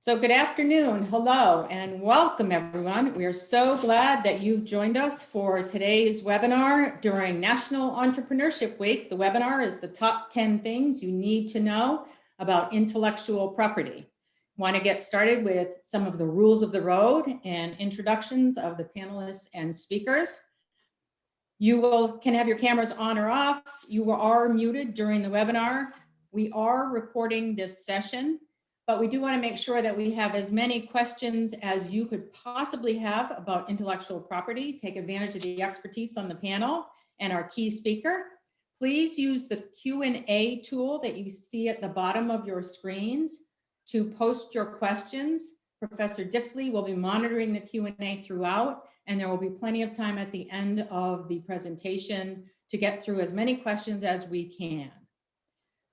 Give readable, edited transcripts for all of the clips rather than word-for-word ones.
So good afternoon, hello, and welcome everyone. We are so glad that you've joined us for today's webinar during National Entrepreneurship Week. The webinar is the top 10 things you need to know about intellectual property. Want to get started with some of the rules of the road and introductions of the panelists and speakers. You can have your cameras on or off. You are muted during the webinar. We are recording this session, but we do want to make sure that we have as many questions as you could possibly have about intellectual property. Take advantage of the expertise on the panel and our key speaker. Please use the Q&A tool that you see at the bottom of your screens to post your questions. Professor Diffley will be monitoring the Q&A throughout, and there will be plenty of time at the end of the presentation to get through as many questions as we can.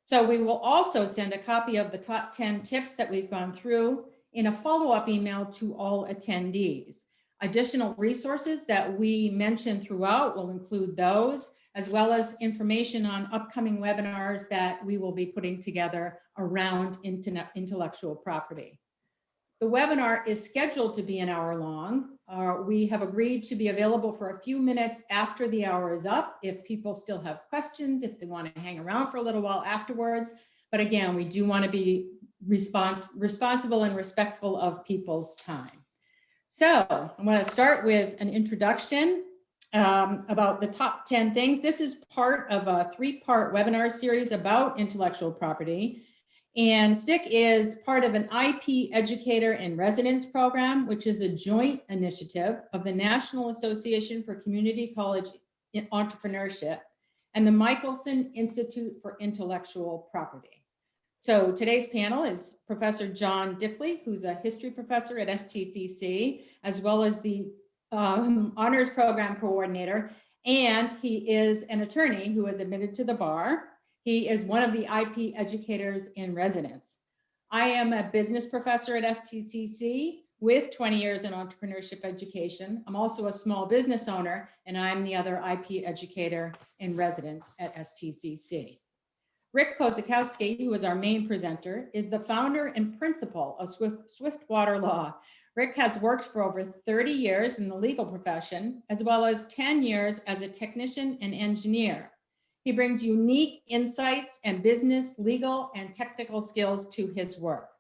So we will also send a copy of the top 10 tips that we've gone through in a follow-up email to all attendees. Additional resources that we mentioned throughout will include those, as well as information on upcoming webinars that we will be putting together around intellectual property. The webinar is scheduled to be an hour long. We have agreed to be available for a few minutes after the hour is up if people still have questions, if they want to hang around for a little while afterwards. But again, we do want to be responsible and respectful of people's time. So I'm going to start with an introduction about the top 10 things. This is part of a 3-part webinar series about intellectual property. And STIC is part of an IP Educator in Residence program, which is a joint initiative of the National Association for Community College Entrepreneurship and the Michelson Institute for Intellectual Property. So today's panel is Professor John Diffley, who's a history professor at STCC, as well as the honors program coordinator, and he is an attorney who is admitted to the bar. He is one of the IP educators in residence. I am a business professor at STCC with 20 years in entrepreneurship education. I'm also a small business owner, and I'm the other IP educator in residence at STCC. Rick Kosakowski, who is our main presenter, is the founder and principal of Swiftwater Law. Rick has worked for over 30 years in the legal profession, as well as 10 years as a technician and engineer. He brings unique insights and business, legal, and technical skills to his work.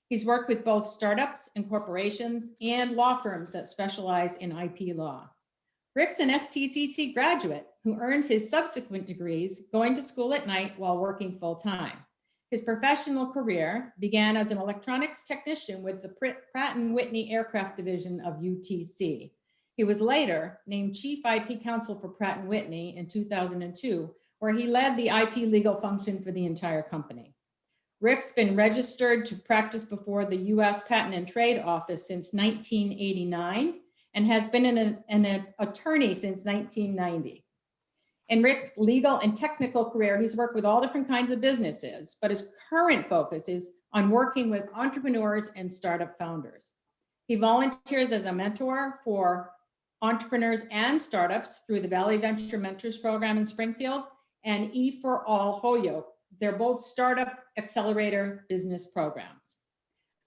He's worked with both startups and corporations and law firms that specialize in IP law. Rick's an STCC graduate who earned his subsequent degrees going to school at night while working full-time. His professional career began as an electronics technician with the Pratt & Whitney Aircraft Division of UTC. He was later named Chief IP Counsel for Pratt & Whitney in 2002, where he led the IP legal function for the entire company. Rick's been registered to practice before the U.S. Patent and Trade Office since 1989 and has been an attorney since 1990. In Rick's legal and technical career, he's worked with all different kinds of businesses, but his current focus is on working with entrepreneurs and startup founders. He volunteers as a mentor for entrepreneurs and startups through the Valley Venture Mentors program in Springfield and E4All Holyoke. They're both startup accelerator business programs.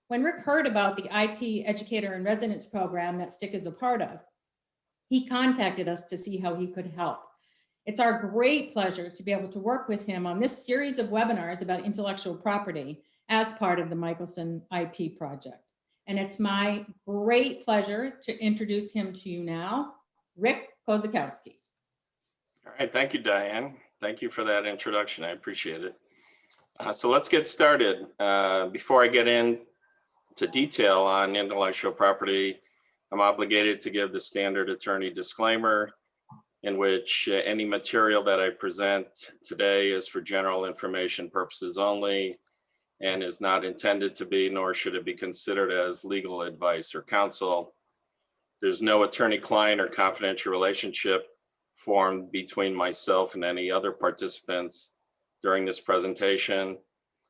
When Rick heard about the IP Educator in Residence program that STIC is a part of, he contacted us to see how he could help. It's our great pleasure to be able to work with him on this series of webinars about intellectual property as part of the Michelson IP project. And it's my great pleasure to introduce him to you now, Rick Kosakowski. All right, thank you, Diane. Thank you for that introduction. I appreciate it. So let's get started. Before I get into detail on intellectual property, I'm obligated to give the standard attorney disclaimer in which any material that I present today is for general information purposes only and is not intended to be, nor should it be considered as legal advice or counsel. There's no attorney-client or confidential relationship formed between myself and any other participants during this presentation.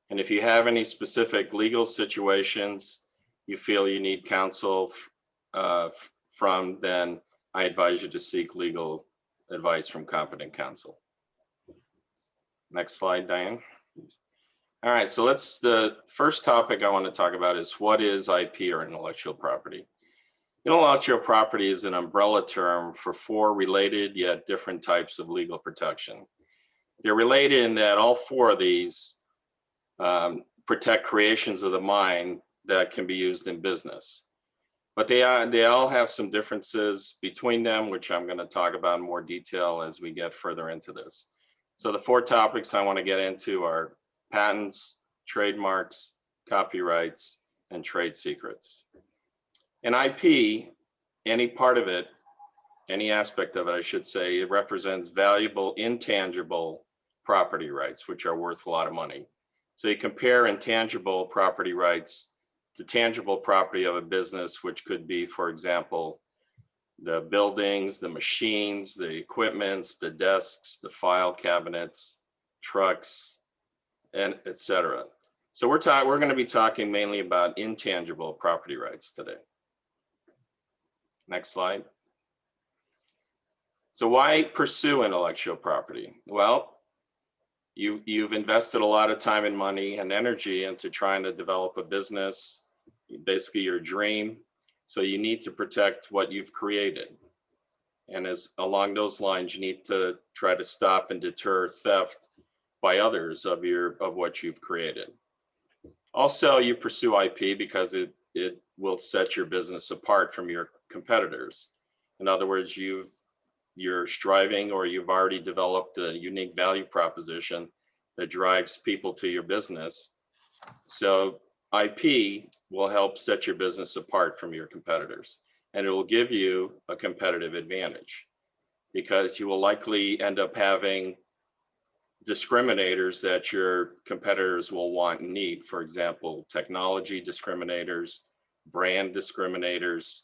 And if you have any specific legal situations you feel you need counsel from, then I advise you to seek legal advice from competent counsel. Next slide, Diane. All right, so the first topic I want to talk about is what is IP or intellectual property? Intellectual property is an umbrella term for four related yet different types of legal protection. They're related in that all four of these protect creations of the mind that can be used in business. But they all have some differences between them, which I'm going to talk about in more detail as we get further into this. So the four topics I want to get into are patents, trademarks, copyrights, and trade secrets. In IP, any part of it, any aspect of it, I should say, it represents valuable, intangible property rights, which are worth a lot of money. So you compare intangible property rights to tangible property of a business, which could be, for example, the buildings, the machines, the equipments, the desks, the file cabinets, trucks, and et cetera. So we're going to be talking mainly about intangible property rights today. Next slide. So why pursue intellectual property? Well, you've invested a lot of time and money and energy into trying to develop a business, basically your dream. So you need to protect what you've created. And as along those lines, you need to try to stop and deter theft by others of what you've created. Also, you pursue IP because it will set your business apart from your competitors. In other words, you're striving or you've already developed a unique value proposition that drives people to your business. So IP will help set your business apart from your competitors, and it will give you a competitive advantage because you will likely end up having discriminators that your competitors will want and need. For example, technology discriminators, brand discriminators,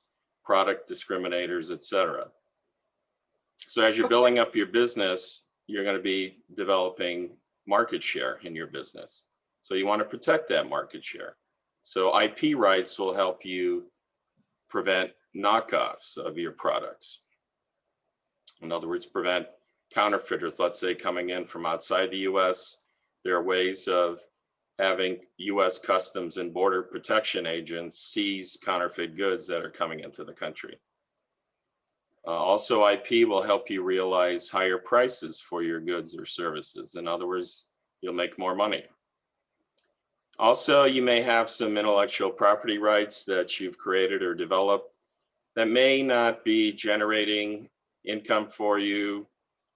product discriminators, etc. So as you're building up your business, you're going to be developing market share in your business. So you want to protect that market share. So IP rights will help you prevent knockoffs of your products. In other words, prevent counterfeiters, let's say, coming in from outside the US. There are ways of having US Customs and Border Protection agents seize counterfeit goods that are coming into the country. Also, IP will help you realize higher prices for your goods or services. In other words, you'll make more money. Also, you may have some intellectual property rights that you've created or developed that may not be generating income for you,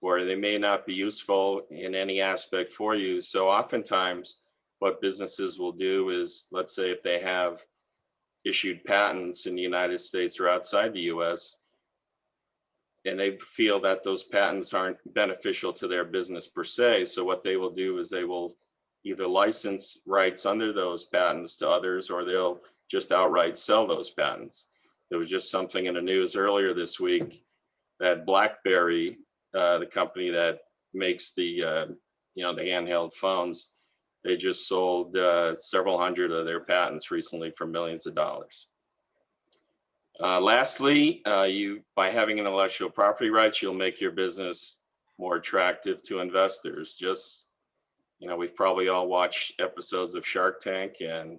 or they may not be useful in any aspect for you. So oftentimes what businesses will do is, let's say if they have issued patents in the United States or outside the US, and they feel that those patents aren't beneficial to their business per se. So what they will do is they will either license rights under those patents to others, or they'll just outright sell those patents. There was just something in the news earlier this week that BlackBerry, the company that makes the handheld phones, they just sold several hundred of their patents recently for millions of dollars. Lastly, by having intellectual property rights, you'll make your business more attractive to investors. We've probably all watched episodes of Shark Tank, and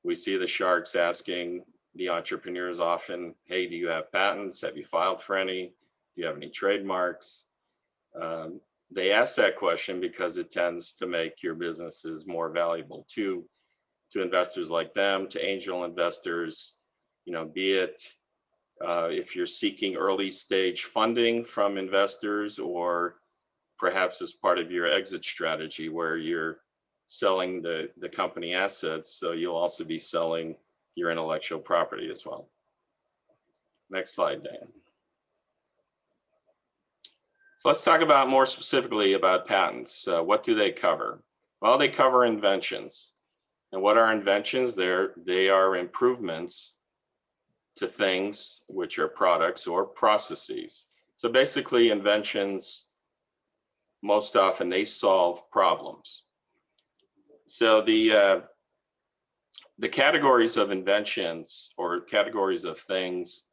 we see the sharks asking the entrepreneurs often, hey, do you have patents? Have you filed for any? Do you have any trademarks? They ask that question because it tends to make your businesses more valuable to investors like them, to angel investors, be it if you're seeking early stage funding from investors, or perhaps as part of your exit strategy where you're selling the company assets. So you'll also be selling your intellectual property as well. Next slide, Diane. So let's talk about more specifically about patents. What do they cover? Well, they cover inventions. And what are inventions? They are improvements to things which are products or processes. So basically inventions, most often they solve problems. So the categories of inventions or categories of things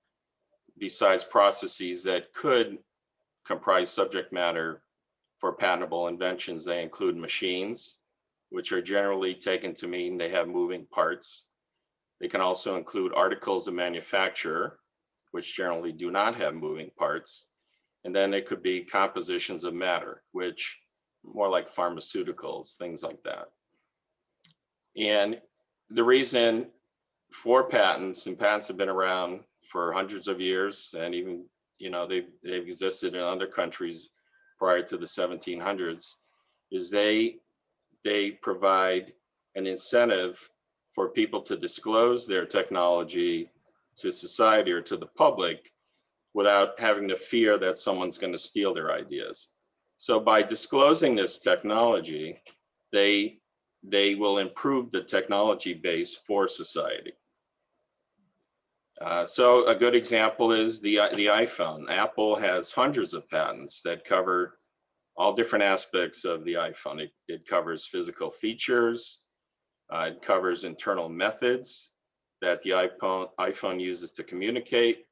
besides processes that could comprise subject matter for patentable inventions, they include machines, which are generally taken to mean they have moving parts. They can also include articles of manufacture, which generally do not have moving parts. And then it could be compositions of matter, which more like pharmaceuticals, things like that. And the reason for patents, and patents have been around for hundreds of years, and even, they've existed in other countries prior to the 1700s, is they provide an incentive for people to disclose their technology to society or to the public without having to fear that someone's going to steal their ideas. So by disclosing this technology, they will improve the technology base for society. So a good example is the iPhone. Apple has hundreds of patents that cover all different aspects of the iPhone. It covers physical features, it covers internal methods that the iPhone uses to communicate.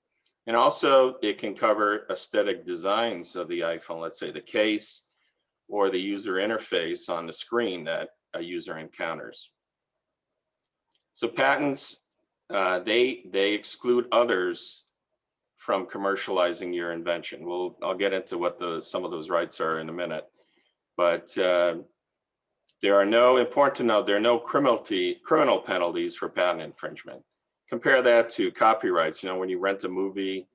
And also it can cover aesthetic designs of the iPhone, let's say the case or the user interface on the screen that a user encounters. So patents, they exclude others from commercializing your invention. I'll get into what some of those rights are in a minute, but important to note, there are no criminal penalties for patent infringement. Compare that to copyrights. When you rent a movie,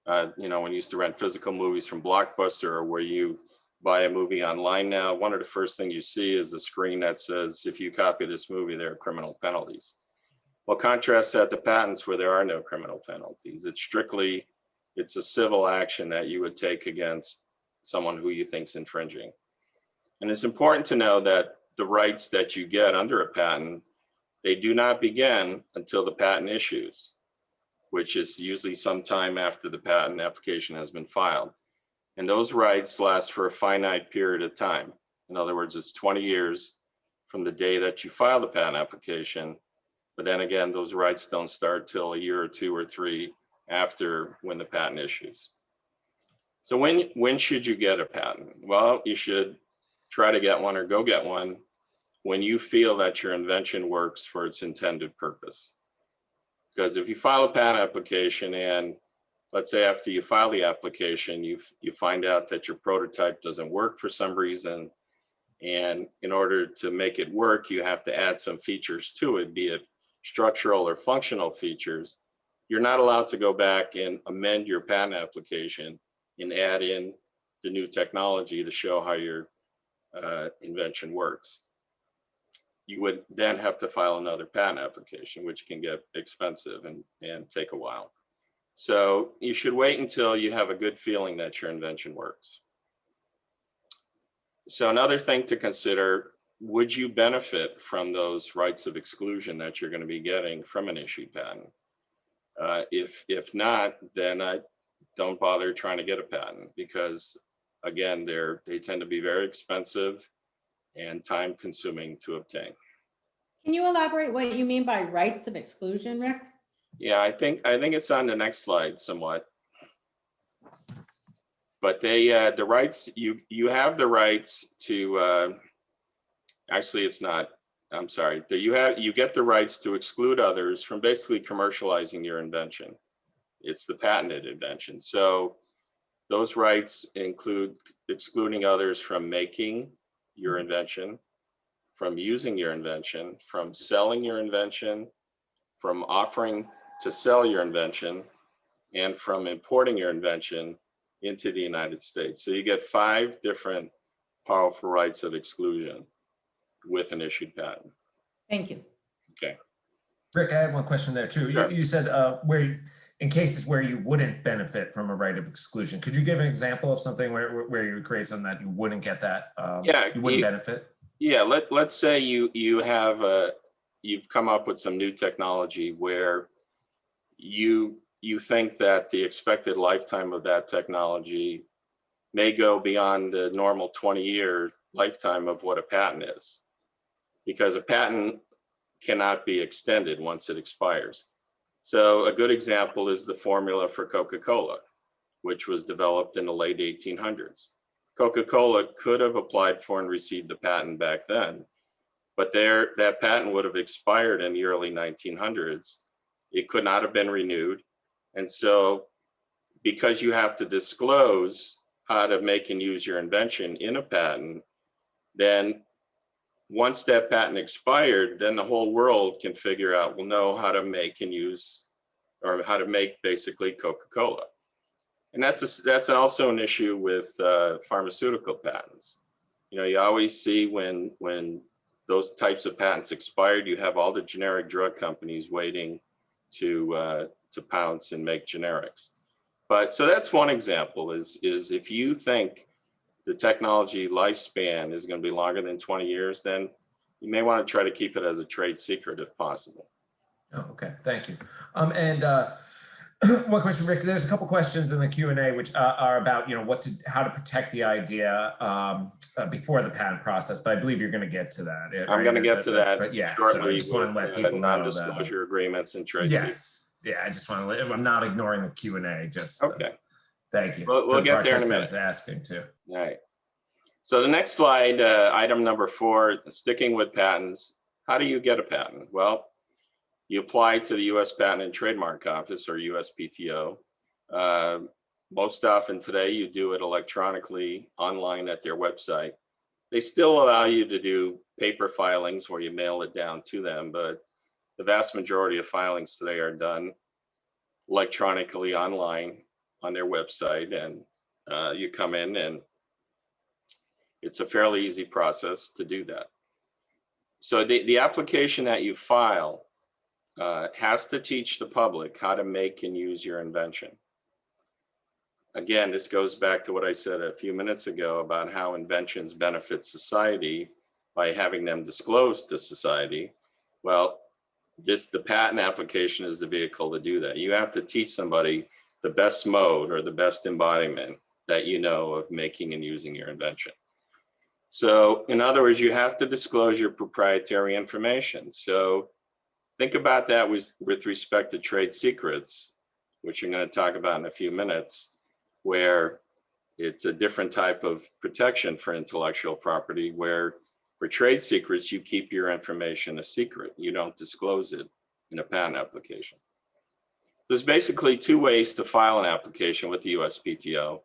when you used to rent physical movies from Blockbuster, or where you buy a movie online now, one of the first things you see is a screen that says, if you copy this movie, there are criminal penalties. Well, contrast that to patents where there are no criminal penalties. It's a civil action that you would take against someone who you think is infringing. And it's important to know that the rights that you get under a patent, they do not begin until the patent issues, which is usually sometime after the patent application has been filed. And those rights last for a finite period of time. In other words, it's 20 years from the day that you file the patent application. But then again, those rights don't start till a year or 2 or 3 after when the patent issues. So when should you get a patent? Well, you should try to get one or go get one when you feel that your invention works for its intended purpose. Because if you file a patent application and let's say after you file the application, you find out that your prototype doesn't work for some reason, and in order to make it work, you have to add some features to it, be it structural or functional features, you're not allowed to go back and amend your patent application and add in the new technology to show how your invention works. You would then have to file another patent application, which can get expensive and take a while. So you should wait until you have a good feeling that your invention works. So another thing to consider, would you benefit from those rights of exclusion that you're going to be getting from an issued patent? If not, then I don't bother trying to get a patent, because again, they tend to be very expensive and time consuming to obtain. Can you elaborate what you mean by rights of exclusion, Rick? Yeah, I think it's on the next slide somewhat. But the rights, you have the rights to, actually it's not, I'm sorry, you get the rights to exclude others from basically commercializing your invention. It's the patented invention. So those rights include excluding others from making your invention, from using your invention, from selling your invention, from offering to sell your invention, and from importing your invention into the United States. So you get 5 different powerful rights of exclusion with an issued patent. Thank you. Okay. Rick, I have one question there too. Sure. You said in cases where you wouldn't benefit from a right of exclusion, could you give an example of something where you would create something that you wouldn't get that, you wouldn't benefit? Yeah, let's say you've come up with some new technology where you think that the expected lifetime of that technology may go beyond the normal 20-year lifetime of what a patent is, because a patent cannot be extended once it expires. So a good example is the formula for Coca-Cola, which was developed in the late 1800s. Coca-Cola could have applied for and received the patent back then, but that patent would have expired in the early 1900s. It could not have been renewed. And so because you have to disclose how to make and use your invention in a patent, then once that patent expired, then the whole world can figure out, will know how to make and use, or how to make basically Coca-Cola. And that's also an issue with pharmaceutical patents. You know, you always see when those types of patents expired, you have all the generic drug companies waiting to pounce and make generics. But so that's one example is if you think the technology lifespan is going to be longer than 20 years, then you may want to try to keep it as a trade secret if possible. Oh, okay, thank you. And one question, Rick, there's a couple questions in the Q&A which are about, you know, how to protect the idea before the patent process, but I believe you're going to get to that. Right? I'm going to get to that but yeah, shortly. so I just want to let people know that. Non-disclosure agreements and trade secrets. Yeah, I just want to let, I'm not ignoring the Q&A, just okay. Thank you. We'll get there in a minute. Asking too. All right. So the next slide, item number 4, sticking with patents. How do you get a patent? Well, you apply to the U.S. Patent and Trademark Office, or USPTO. Most often today, you do it electronically online at their website. They still allow you to do paper filings where you mail it down to them, but the vast majority of filings today are done electronically online on their website, and you come in, and it's a fairly easy process to do that. So the application that you file has to teach the public how to make and use your invention. Again, this goes back to what I said a few minutes ago about how inventions benefit society by having them disclosed to society. Well, the patent application is the vehicle to do that. You have to teach somebody the best mode or the best embodiment that you know of making and using your invention. So in other words, you have to disclose your proprietary information. So think about that with respect to trade secrets, which I'm going to talk about in a few minutes, where it's a different type of protection for intellectual property, where for trade secrets, you keep your information a secret. You don't disclose it in a patent application. There's basically 2 ways to file an application with the USPTO.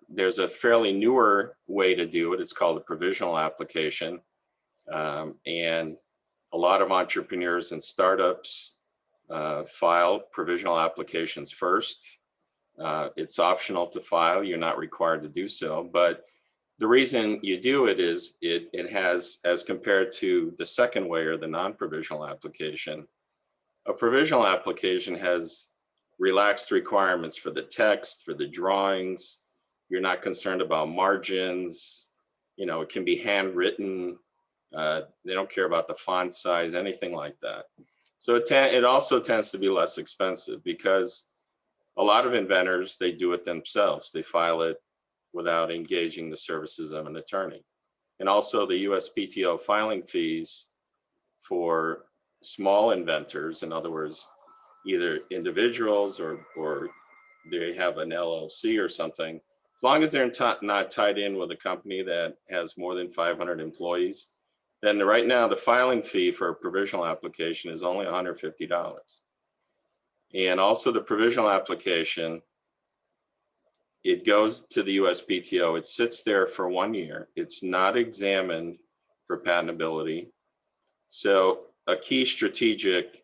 There's a fairly newer way to do it. It's called a provisional application. And a lot of entrepreneurs and startups file provisional applications first. It's optional to file. You're not required to do so. But the reason you do it is it has, as compared to the second way, or the non-provisional application, a provisional application has relaxed requirements for the text, for the drawings. You're not concerned about margins. You know, it can be handwritten. They don't care about the font size, anything like that. So it also tends to be less expensive because a lot of inventors, they do it themselves. They file it without engaging the services of an attorney. And also the USPTO filing fees for small inventors, in other words, either individuals or they have an LLC or something, as long as they're not tied in with a company that has more than 500 employees, then right now the filing fee for a provisional application is only $150. And also the provisional application, it goes to the USPTO, it sits there for 1 year. It's not examined for patentability. So a key strategic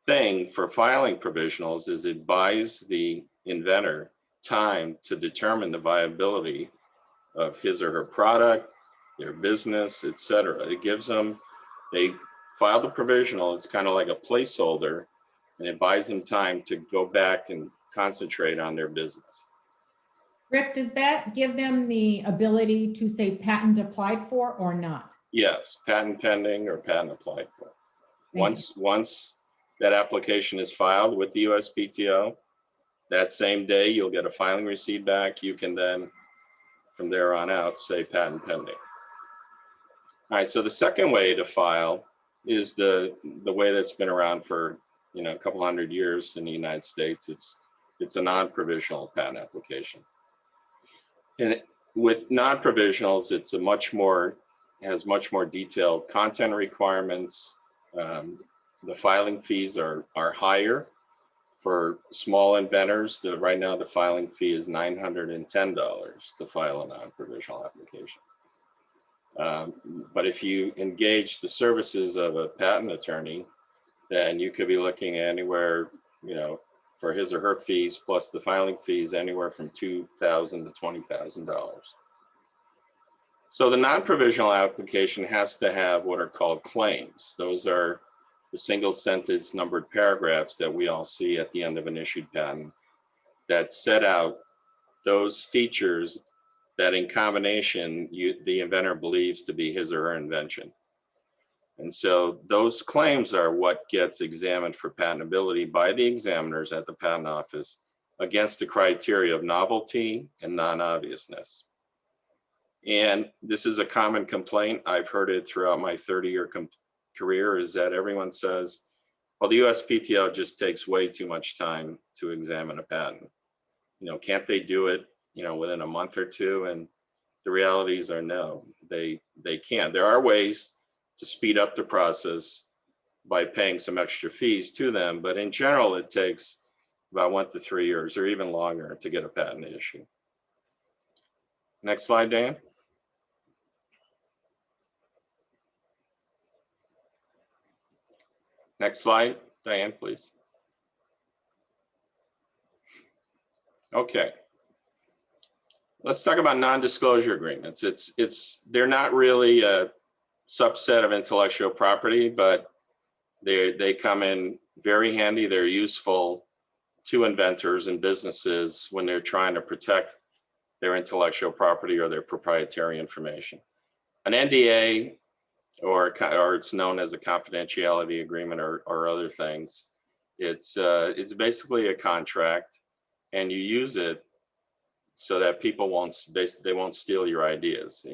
thing for filing provisionals is it buys the inventor time to determine the viability of his or her product, their business, etc. It gives them, they file the provisional, it's kind of like a placeholder, and it buys them time to go back and concentrate on their business. Rick, does that give them the ability to say patent applied for or not? Yes, patent pending or patent applied for. Once that application is filed with the USPTO, that same day you'll get a filing receipt back. You can then, from there on out, say patent pending. All right, so the second way to file is the way that's been around for a couple hundred years in the United States. It's a non-provisional patent application. And with non-provisionals, it's a much more has much more detailed content requirements. The filing fees are higher for small inventors. Right now, the filing fee is $910 to file a non-provisional application. But if you engage the services of a patent attorney, then you could be looking at anywhere, for his or her fees plus the filing fees, anywhere from $2,000 to $20,000. So the non-provisional application has to have what are called claims. Those are the single sentence numbered paragraphs that we all see at the end of an issued patent that set out those features that in combination the inventor believes to be his or her invention. And so those claims are what gets examined for patentability by the examiners at the patent office against the criteria of novelty and non-obviousness. And this is a common complaint. I've heard it throughout my 30-year career, is that everyone says, well, the USPTO just takes way too much time to examine a patent. Can't they do it, within a month or two? And the realities are no, they can't. There are ways to speed up the process by paying some extra fees to them, but in general, it takes about 1 to 3 years or even longer to get a patent issued. Next slide, Dan. Next slide, Diane, please. Okay. Let's talk about non-disclosure agreements. They're not really a subset of intellectual property, but they come in very handy. They're useful to inventors and businesses when they're trying to protect their intellectual property or their proprietary information. An NDA, or it's known as a confidentiality agreement or other things, it's basically a contract, and you use it so that people won't steal your ideas,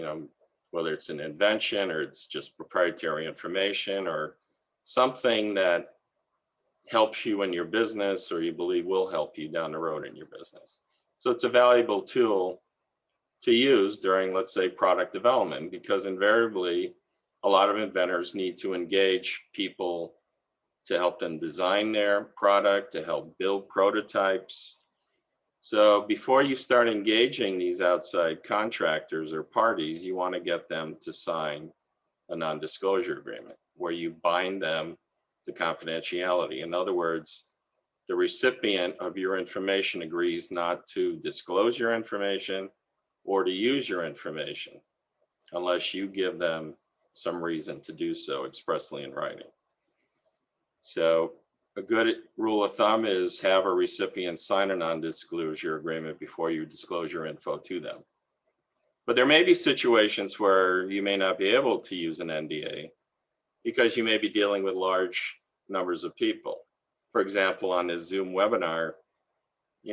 whether it's an invention or it's just proprietary information or something that helps you in your business or you believe will help you down the road in your business. So it's a valuable tool to use during, let's say, product development, because invariably a lot of inventors need to engage people to help them design their product, to help build prototypes. So before you start engaging these outside contractors or parties, you want to get them to sign a non-disclosure agreement where you bind them to confidentiality. In other words, the recipient of your information agrees not to disclose your information or to use your information unless you give them some reason to do so expressly in writing. So a good rule of thumb is have a recipient sign a non-disclosure agreement before you disclose your info to them. But there may be situations where you may not be able to use an NDA because you may be dealing with large numbers of people. For example, on this Zoom webinar, we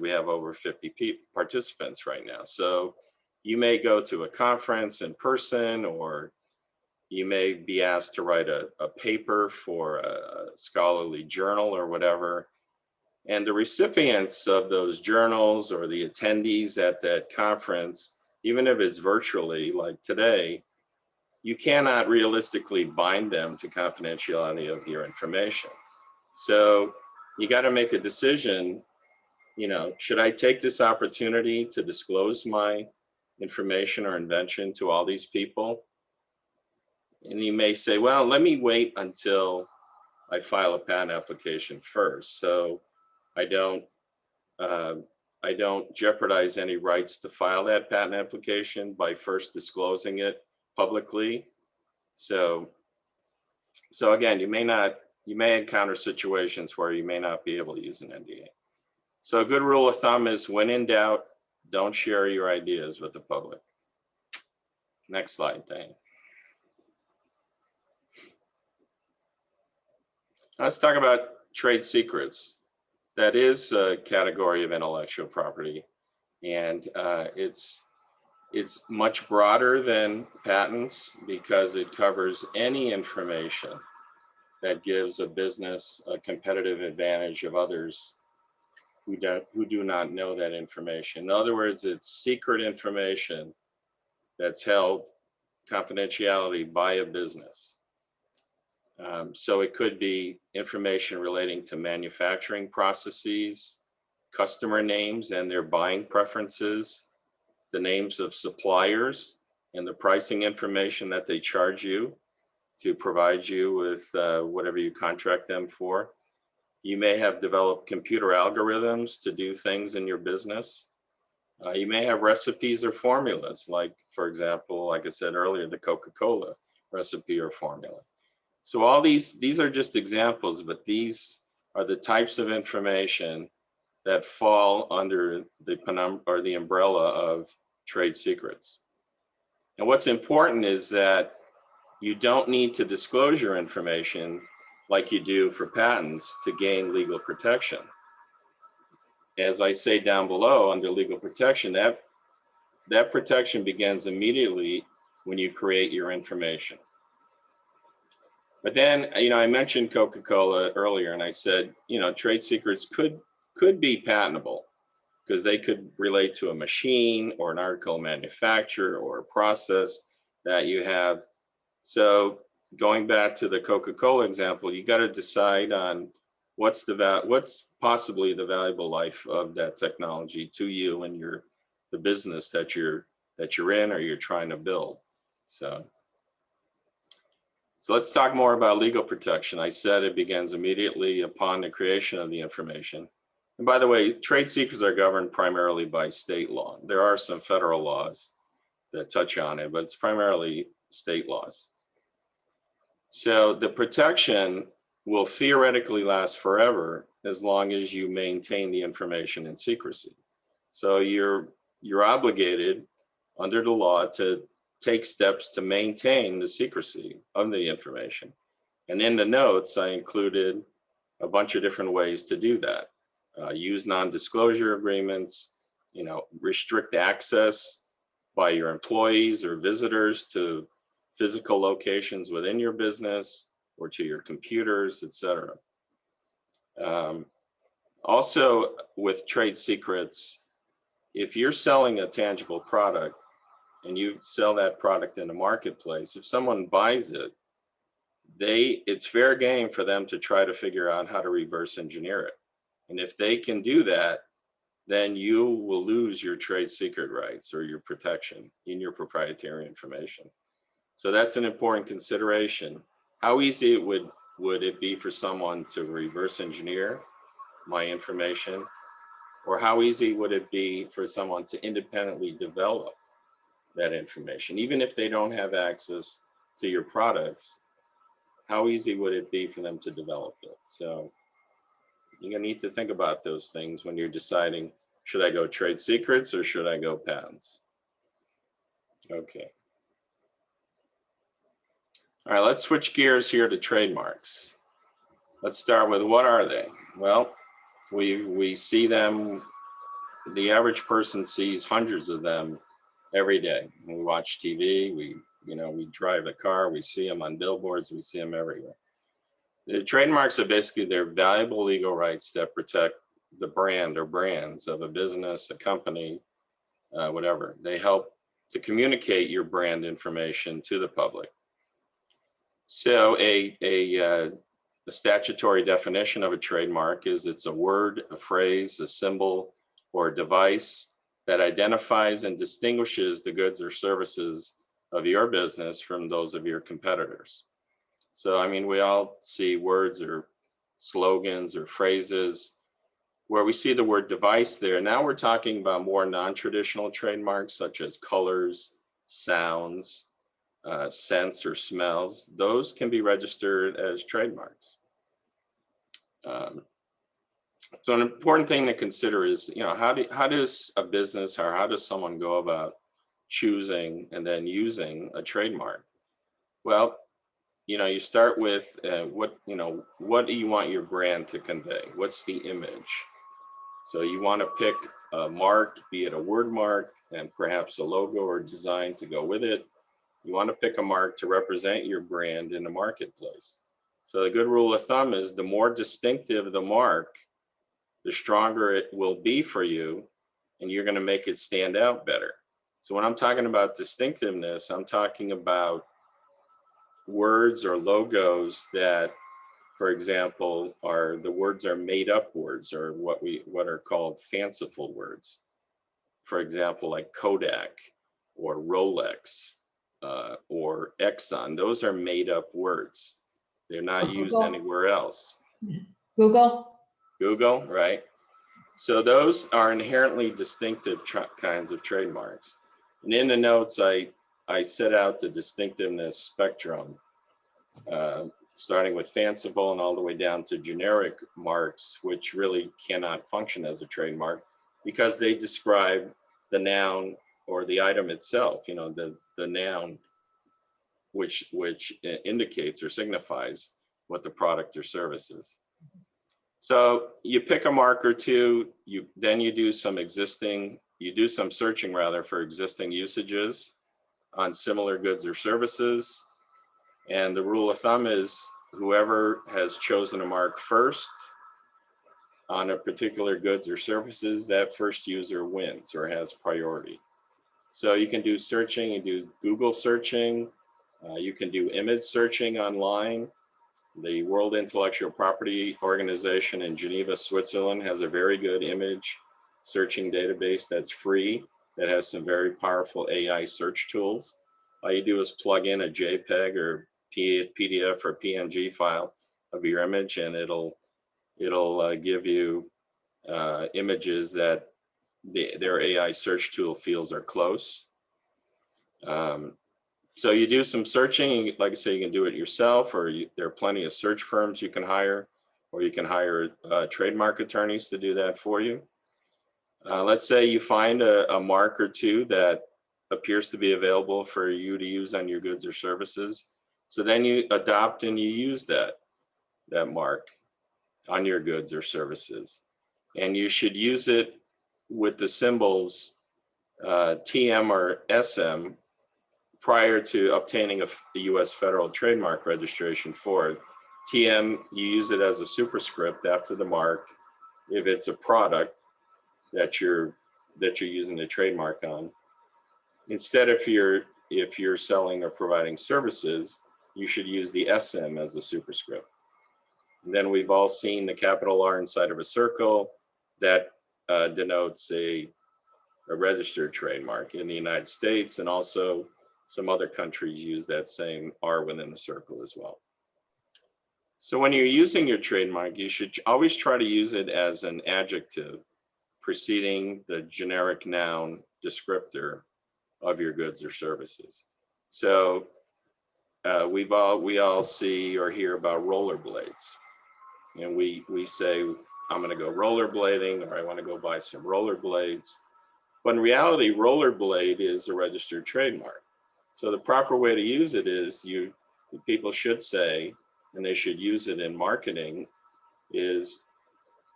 have over 50 participants right now. So you may go to a conference in person, or you may be asked to write a paper for a scholarly journal or whatever. And the recipients of those journals or the attendees at that conference, even if it's virtually like today, you cannot realistically bind them to confidentiality of your information. So you got to make a decision, should I take this opportunity to disclose my information or invention to all these people? And you may say, well, let me wait until I file a patent application first, so I don't jeopardize any rights to file that patent application by first disclosing it publicly. So again, you may encounter situations where you may not be able to use an NDA. So a good rule of thumb is, when in doubt, don't share your ideas with the public. Next slide, Diane. Let's talk about trade secrets. That is a category of intellectual property, and it's much broader than patents because it covers any information that gives a business a competitive advantage of others who do not know that information. In other words, it's secret information that's held confidentiality by a business. So it could be information relating to manufacturing processes, customer names and their buying preferences, the names of suppliers and the pricing information that they charge you to provide you with whatever you contract them for. You may have developed computer algorithms to do things in your business. You may have recipes or formulas, like, for example, like I said earlier, the Coca-Cola recipe or formula. So all these are just examples, but these are the types of information that fall under the penumbra or the umbrella of trade secrets. And what's important is that you don't need to disclose your information like you do for patents to gain legal protection. As I say down below, under legal protection, that protection begins immediately when you create your information. But then, I mentioned Coca-Cola earlier, and I said, trade secrets could be patentable because they could relate to a machine or an article manufacturer or a process that you have. So going back to the Coca-Cola example, you got to decide on what's possibly the valuable life of that technology to you and the business that you're in or you're trying to build. So let's talk more about legal protection. I said it begins immediately upon the creation of the information. And by the way, trade secrets are governed primarily by state law. There are some federal laws that touch on it, but it's primarily state laws. So the protection will theoretically last forever as long as you maintain the information in secrecy. So you're obligated under the law to take steps to maintain the secrecy of the information. And in the notes, I included a bunch of different ways to do that. Use non-disclosure agreements, restrict access by your employees or visitors to physical locations within your business or to your computers, etc. Also, with trade secrets, if you're selling a tangible product and you sell that product in the marketplace, if someone buys it, it's fair game for them to try to figure out how to reverse engineer it. And if they can do that, then you will lose your trade secret rights or your protection in your proprietary information. So that's an important consideration. How easy would it be for someone to reverse engineer my information? Or how easy would it be for someone to independently develop that information? Even if they don't have access to your products, how easy would it be for them to develop it? So you're gonna need to think about those things when you're deciding, should I go trade secrets or should I go patents? Okay. All right, let's switch gears here to trademarks. Let's start with, what are they? Well, we see them, the average person sees hundreds of them every day. We watch TV, we drive a car, we see them on billboards, we see them everywhere. The trademarks are basically their valuable legal rights that protect the brand or brands of a business, a company, whatever. They help to communicate your brand information to the public. So a statutory definition of a trademark is it's a word, a phrase, a symbol, or a device that identifies and distinguishes the goods or services of your business from those of your competitors. So, I mean, we all see words or slogans or phrases where we see the word device there. Now we're talking about more non-traditional trademarks such as colors, sounds, scents or smells. Those can be registered as trademarks. So an important thing to consider is, how does a business or how does someone go about choosing and then using a trademark? Well, you start with what do you want your brand to convey? What's the image? So you want to pick a mark, be it a word mark and perhaps a logo or design to go with it. You want to pick a mark to represent your brand in the marketplace. So the good rule of thumb is the more distinctive the mark, the stronger it will be for you, and you're going to make it stand out better. So when I'm talking about distinctiveness, I'm talking about words or logos that, for example, the words are made up words, or what are called fanciful words. For example, like Kodak or Rolex or Exxon. Those are made up words. They're not used anywhere else. Google. Google, right? So those are inherently distinctive kinds of trademarks. And in the notes, I set out the distinctiveness spectrum, starting with fanciful and all the way down to generic marks, which really cannot function as a trademark because they describe the noun or the item itself, you know, the noun which indicates or signifies what the product or service is. So you pick a mark or two, then you do some searching rather for existing usages on similar goods or services. And the rule of thumb is whoever has chosen a mark first on a particular goods or services, that first user wins or has priority. So you can do searching, you do Google searching, you can do image searching online. The World Intellectual Property Organization in Geneva, Switzerland has a very good image searching database that's free, that has some very powerful AI search tools. All you do is plug in a JPEG or PDF or PNG file of your image, and it'll give you images that their AI search tool feels are close. So you do some searching, like I say, you can do it yourself, or there are plenty of search firms you can hire, or you can hire trademark attorneys to do that for you. Let's say you find a mark or two that appears to be available for you to use on your goods or services. So then you adopt and you use that mark on your goods or services. And you should use it with the symbols TM or SM prior to obtaining a US federal trademark registration for it. TM, you use it as a superscript after the mark if it's a product that you're using the trademark on. Instead, if you're selling or providing services, you should use the SM as a superscript. And then we've all seen the capital R inside of a circle that denotes a registered trademark in the United States, and also some other countries use that same R within a circle as well. So when you're using your trademark, you should always try to use it as an adjective preceding the generic noun descriptor of your goods or services. So we all see or hear about rollerblades, and we say, I'm going to go rollerblading, or I want to go buy some rollerblades. But in reality, rollerblade is a registered trademark. So the proper way to use it is people should say, and they should use it in marketing, is,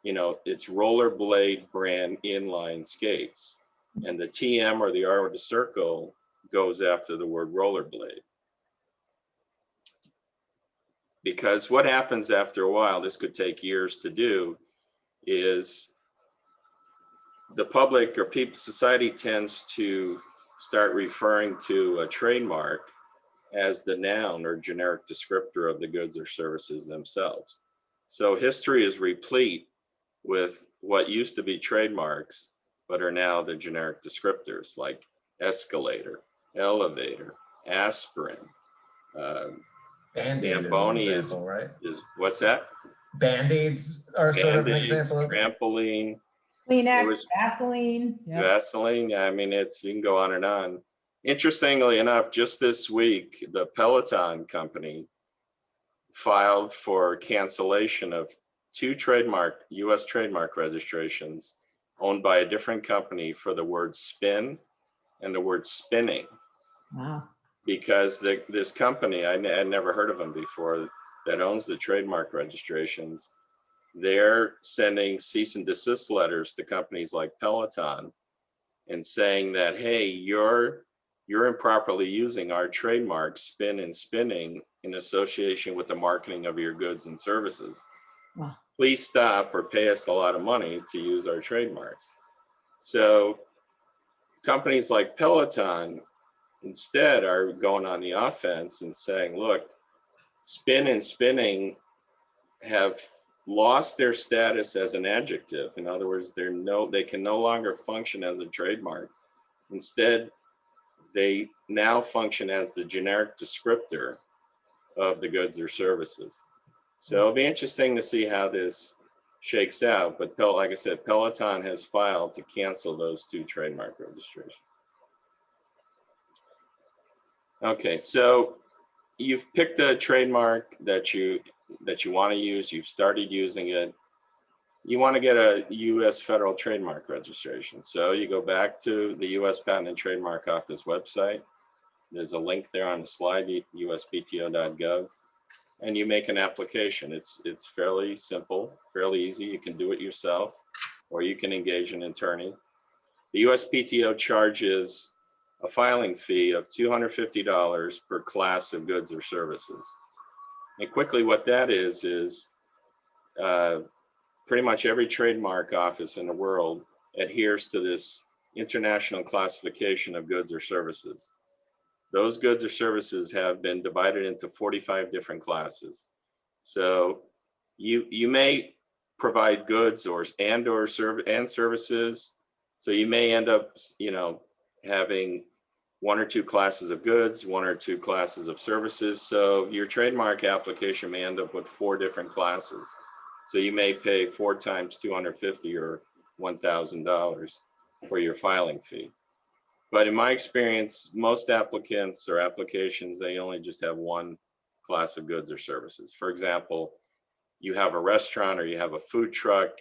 you know, it's rollerblade brand inline skates. And the TM or the R with the circle goes after the word rollerblade. Because what happens after a while, this could take years to do, is the public or society tends to start referring to a trademark as the noun or generic descriptor of the goods or services themselves. So history is replete with what used to be trademarks, but are now the generic descriptors, like escalator, elevator, aspirin. Band-Aid is an example, right? What's that? Band-Aids are sort of an example of it. Trampoline. Kleenex, Vaseline. Yep. Vaseline, I mean, you can go on and on. Interestingly enough, just this week, the Peloton company filed for cancellation of 2 US trademark registrations owned by a different company for the word spin and the word spinning. Wow. Because this company, I had never heard of them before, that owns the trademark registrations, they're sending cease and desist letters to companies like Peloton and saying that, hey, you're improperly using our trademark spin and spinning in association with the marketing of your goods and services. Wow. Please stop or pay us a lot of money to use our trademarks. So companies like Peloton instead are going on the offense and saying, look, spin and spinning have lost their status as an adjective. In other words, they can no longer function as a trademark. Instead, they now function as the generic descriptor of the goods or services. So it'll be interesting to see how this shakes out. But like I said, Peloton has filed to cancel those 2 trademark registrations. Okay, so you've picked a trademark that you want to use. You've started using it. You want to get a U.S. federal trademark registration. So you go back to the U.S. Patent and Trademark Office website. There's a link there on the slide, uspto.gov, and you make an application. It's fairly simple, fairly easy. You can do it yourself, or you can engage an attorney. The USPTO charges a filing fee of $250 per class of goods or services. And quickly, what that is pretty much every trademark office in the world adheres to this international classification of goods or services. Those goods or services have been divided into 45 different classes. So you may provide goods or services. So you may end up, having 1 or 2 classes of goods, 1 or 2 classes of services. So your trademark application may end up with 4 different classes. So you may pay 4 times $250 or $1,000 for your filing fee. But in my experience, most applicants or applications, they only just have 1 class of goods or services. For example, you have a restaurant or you have a food truck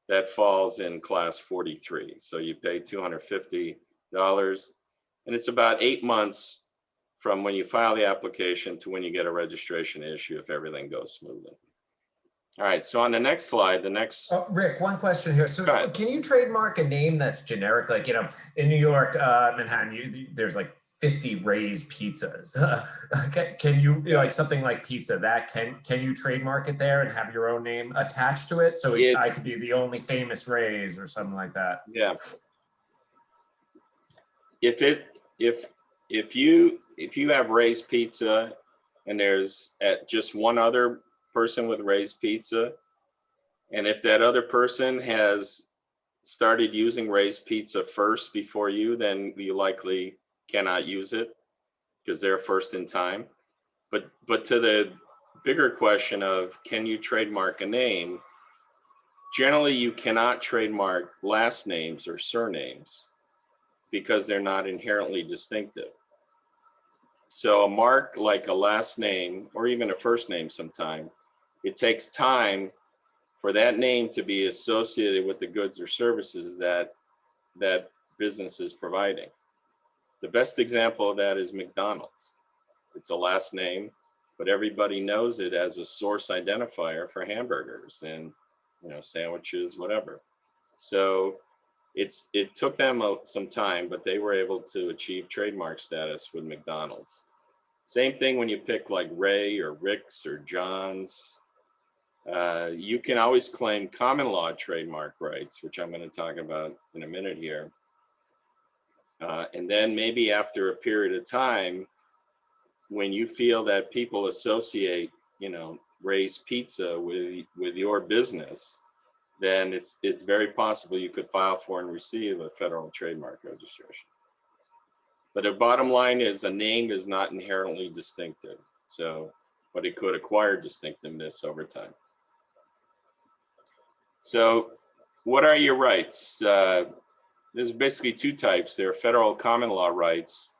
that falls in class 43. So you pay $250, and it's about 8 months from when you file the application to when you get a registration issue if everything goes smoothly. All right, so on the next slide, Rick, one question here. So can you trademark a name that's generic? Like, in New York, Manhattan, there's like 50 Ray's pizzas. Can you, like something like pizza, that can you trademark it there and have your own name attached to it? So I could be the only famous Ray's or something like that. Yeah. If you have Ray's Pizza and there's just one other person with Ray's Pizza, and if that other person has started using Ray's Pizza first before you, then you likely cannot use it because they're first in time. But to the bigger question of can you trademark a name, generally you cannot trademark last names or surnames because they're not inherently distinctive. So a mark like a last name or even a first name sometime, it takes time for that name to be associated with the goods or services that business is providing. The best example of that is McDonald's. It's a last name, but everybody knows it as a source identifier for hamburgers and sandwiches, whatever. So it took them some time, but they were able to achieve trademark status with McDonald's. Same thing when you pick like Ray or Rick's or John's. You can always claim common law trademark rights, which I'm going to talk about in a minute here. And then maybe after a period of time, when you feel that people associate, Ray's Pizza with your business, then it's very possible you could file for and receive a federal trademark registration. But the bottom line is a name is not inherently distinctive. But it could acquire distinctiveness over time. So what are your rights? There's basically 2 types. There are federal common law rights,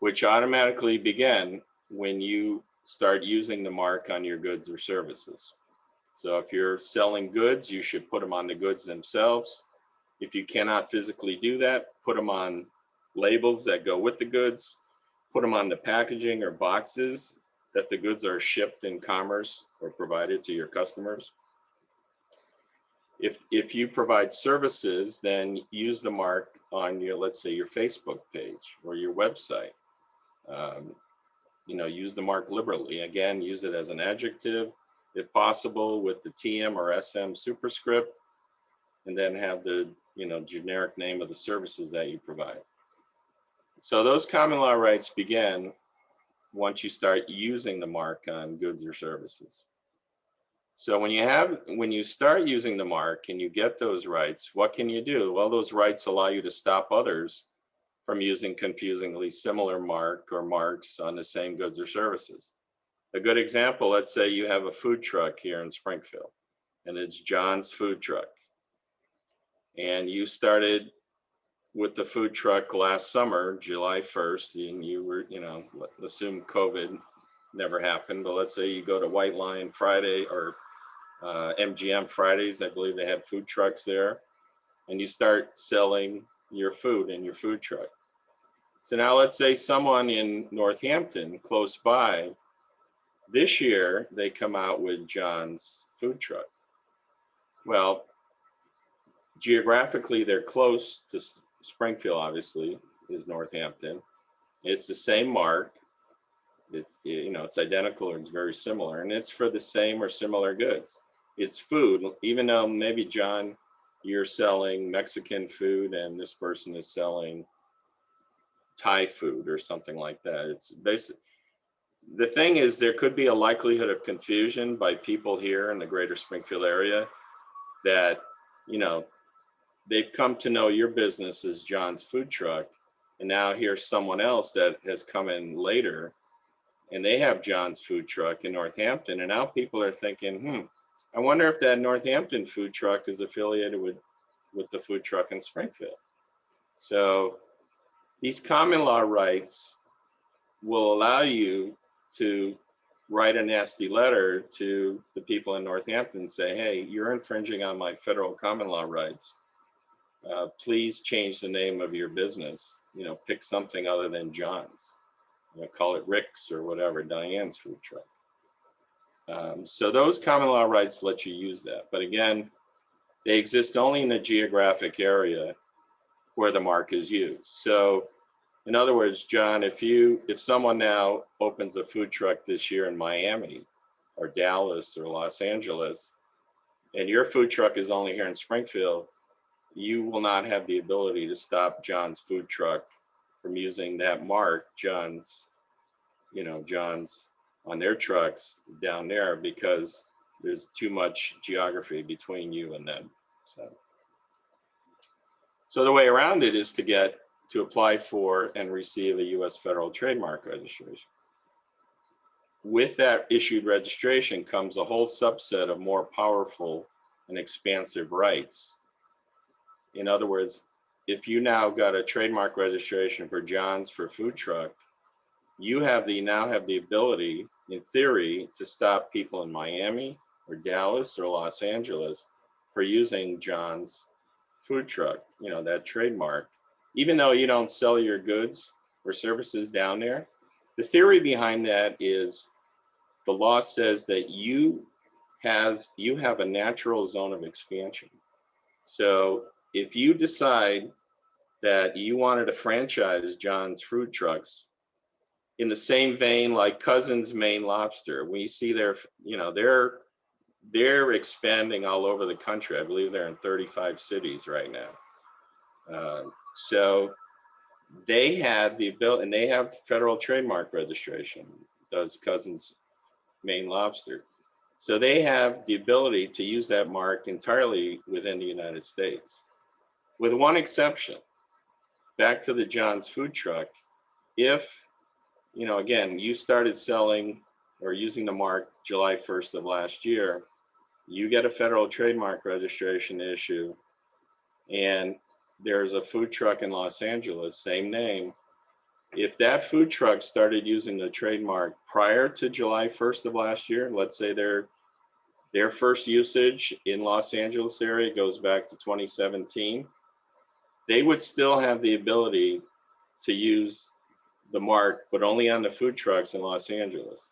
which automatically begin when you start using the mark on your goods or services. So if you're selling goods, you should put them on the goods themselves. If you cannot physically do that, put them on labels that go with the goods, put them on the packaging or boxes that the goods are shipped in commerce or provided to your customers. If you provide services, then use the mark on your, let's say, your Facebook page or your website. Use the mark liberally. Again, use it as an adjective, if possible, with the TM or SM superscript, and then have the generic name of the services that you provide. So those common law rights begin once you start using the mark on goods or services. So when you start using the mark and you get those rights, what can you do? Well, those rights allow you to stop others from using confusingly similar mark or marks on the same goods or services. A good example, let's say you have a food truck here in Springfield and it's John's Food Truck. And you started with the food truck last summer, July 1st, and you were, assume COVID never happened, but let's say you go to White Lion Friday or MGM Fridays, I believe they have food trucks there, and you start selling your food in your food truck. So now let's say someone in Northampton, close by, this year they come out with John's Food Truck. Well, geographically they're close to Springfield, obviously, is Northampton. It's the same mark. It's identical or it's very similar, and it's for the same or similar goods. It's food, even though maybe John, you're selling Mexican food and this person is selling Thai food or something like that. It's basic. The thing is, there could be a likelihood of confusion by people here in the greater Springfield area that, they've come to know your business as John's Food Truck, and now here's someone else that has come in later and they have John's Food Truck in Northampton, and now people are thinking, I wonder if that Northampton food truck is affiliated with the food truck in Springfield. So these common law rights will allow you to write a nasty letter to the people in Northampton and say, hey, you're infringing on my federal common law rights. Please change the name of your business. Pick something other than John's. Call it Rick's or whatever, Diane's Food Truck. So those common law rights let you use that. But again, they exist only in the geographic area where the mark is used. So in other words, John, if someone now opens a food truck this year in Miami or Dallas or Los Angeles, and your food truck is only here in Springfield, you will not have the ability to stop John's Food Truck from using that mark, John's on their trucks down there, because there's too much geography between you and them. So the way around it is to apply for and receive a U.S. federal trademark registration. With that issued registration comes a whole subset of more powerful and expansive rights. In other words, if you now got a trademark registration for John's for food truck, you now have the ability, in theory, to stop people in Miami or Dallas or Los Angeles for using John's Food Truck, that trademark. Even though you don't sell your goods or services down there, the theory behind that is the law says that you have a natural zone of expansion. So if you decide that you wanted to franchise John's Food Trucks in the same vein like Cousins Maine Lobster, we see they're expanding all over the country. I believe they're in 35 cities right now. So they had the ability, and they have federal trademark registration, does Cousins Maine Lobster. So they have the ability to use that mark entirely within the United States, with one exception. Back to the John's Food Truck, if, again, you started selling or using the mark July 1st of last year, you get a federal trademark registration issue, and there's a food truck in Los Angeles, same name. If that food truck started using the trademark prior to July 1st of last year, let's say their first usage in Los Angeles area goes back to 2017, they would still have the ability to use the mark, but only on the food trucks in Los Angeles.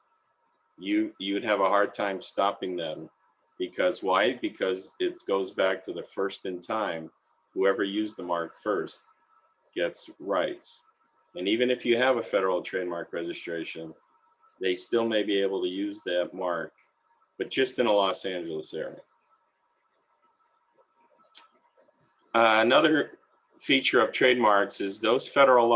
You'd have a hard time stopping them. Because why? Because it goes back to the first in time. Whoever used the mark first gets rights. And even if you have a federal trademark registration, they still may be able to use that mark, but just in a Los Angeles area. Another feature of trademarks is those federal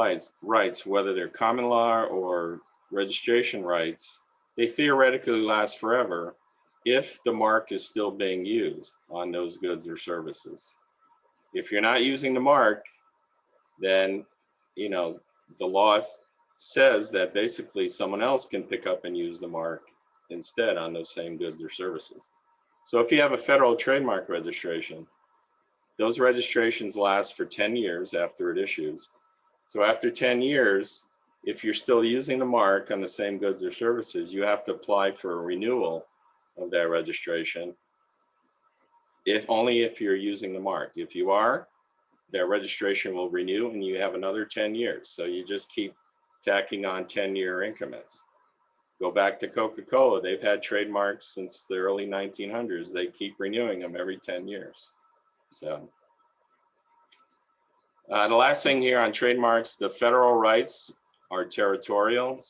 rights, whether they're common law or registration rights, they theoretically last forever if the mark is still being used on those goods or services. If you're not using the mark, then, you know, the law says that basically someone else can pick up and use the mark instead on those same goods or services. So if you have a federal trademark registration, those registrations last for 10 years after it issues. So after 10 years, if you're still using the mark on the same goods or services, you have to apply for a renewal of that registration, only if you're using the mark. If you are, that registration will renew and you have another 10 years. So you just keep tacking on 10-year increments. Go back to Coca-Cola. They've had trademarks since the early 1900s. They keep renewing them every 10 years. So the last thing here on trademarks, the federal rights are territorial.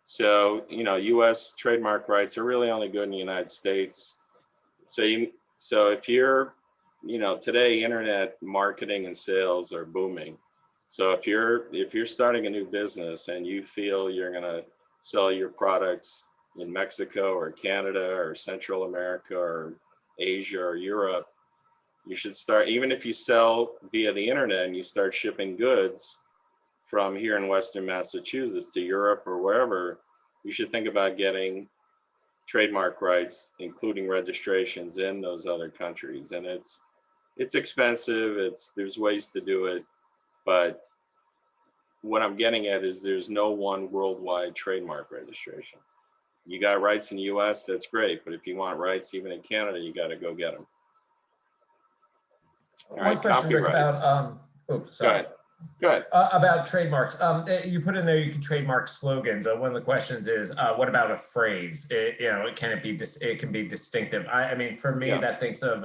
So, you know, US trademark rights are really only good in the United States. So if you're, you know, today internet marketing and sales are booming. So if you're starting a new business and you feel you're gonna sell your products in Mexico or Canada or Central America or Asia or Europe, you should start, even if you sell via the internet and you start shipping goods from here in Western Massachusetts to Europe or wherever, you should think about getting trademark rights, including registrations in those other countries. And it's expensive, there's ways to do it, but what I'm getting at is there's no one worldwide trademark registration. You got rights in the US, that's great, but if you want rights even in Canada, you got to go get them. All One right, question, Rick, copyrights. about, oops, sorry. Go ahead. About trademarks. You put in there you can trademark slogans. One of the questions is, what about a phrase? You know, it can be distinctive. I mean, for me, that thinks of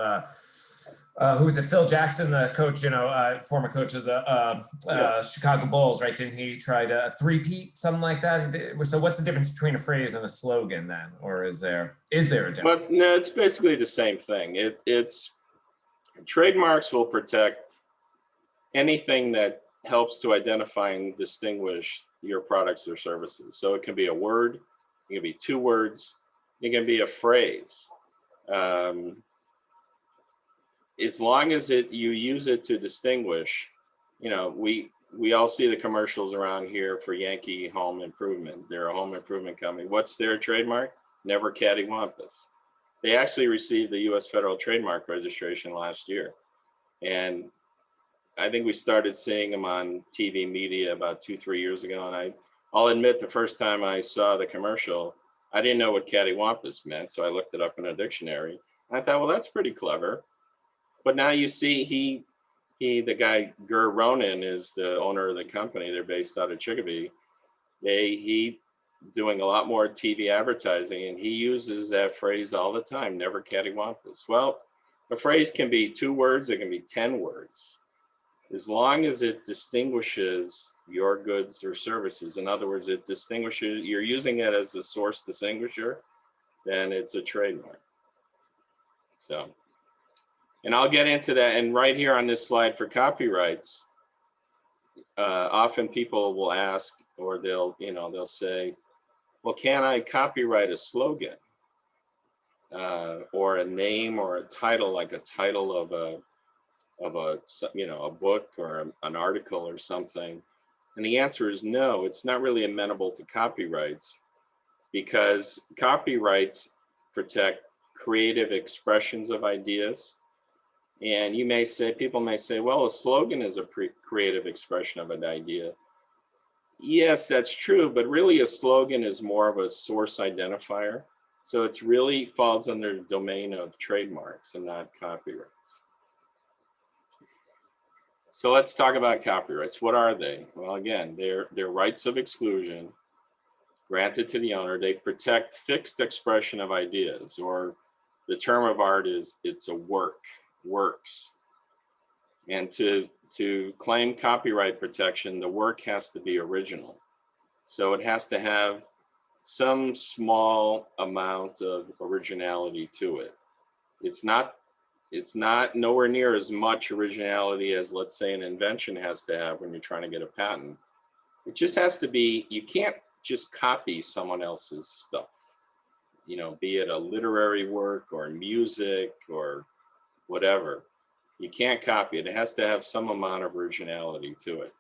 who was it? Phil Jackson, the coach, you know, former coach of the Chicago Bulls, right? Didn't he try to three-peat, something like that? So what's the difference between a phrase and a slogan then? Or is there a difference? Well, no, it's basically the same thing. It's trademarks will protect anything that helps to identify and distinguish your products or services. So it can be a word, it can be two words, it can be a phrase. As long as you use it to distinguish, you know, we all see the commercials around here for Yankee Home Improvement. They're a home improvement company. What's their trademark? Never cattywampus. They actually received the US federal trademark registration last year. And I think we started seeing them on TV media about 2-3 years ago. And I'll admit the first time I saw the commercial, I didn't know what cattywampus meant. So I looked it up in a dictionary. And I thought, well, that's pretty clever. But now you see the guy, Gur Ronan, is the owner of the company. They're based out of Chicopee. He doing a lot more TV advertising, and he uses that phrase all the time, never cattywampus. Well, a phrase can be 2 words, it can be 10 words. As long as it distinguishes your goods or services, in other words, it distinguishes, you're using it as a source distinguisher, then it's a trademark. So, and I'll get into that. And right here on this slide for copyrights, often people will ask, or they'll say, well, can I copyright a slogan or a name or a title, like a title of a book or an article or something? And the answer is no. It's not really amenable to copyrights, because copyrights protect creative expressions of ideas. And people may say, well, a slogan is a creative expression of an idea. Yes, that's true, but really a slogan is more of a source identifier. So it's really falls under the domain of trademarks and not copyrights. So let's talk about copyrights. What are they? Well, again, they're rights of exclusion granted to the owner. They protect fixed expression of ideas, or the term of art is it's a works. And to claim copyright protection, the work has to be original. So it has to have some small amount of originality to it. It's not it's not nowhere near as much originality as, let's say, an invention has to have when you're trying to get a patent. It just has to be, you can't just copy someone else's stuff, you know, be it a literary work or music or whatever. You can't copy it. It has to have some amount of originality to it.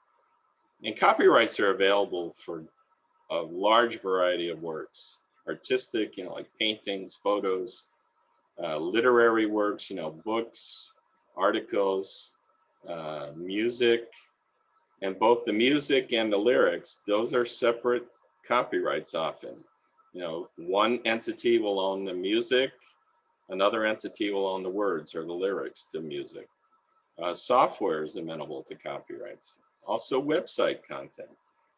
And copyrights are available for a large variety of works, artistic, you know, like paintings, photos, literary works, you know, books, articles, music, and both the music and the lyrics, those are separate copyrights often. You know, one entity will own the music, another entity will own the words or the lyrics to music. Software is amenable to copyrights. Also website content.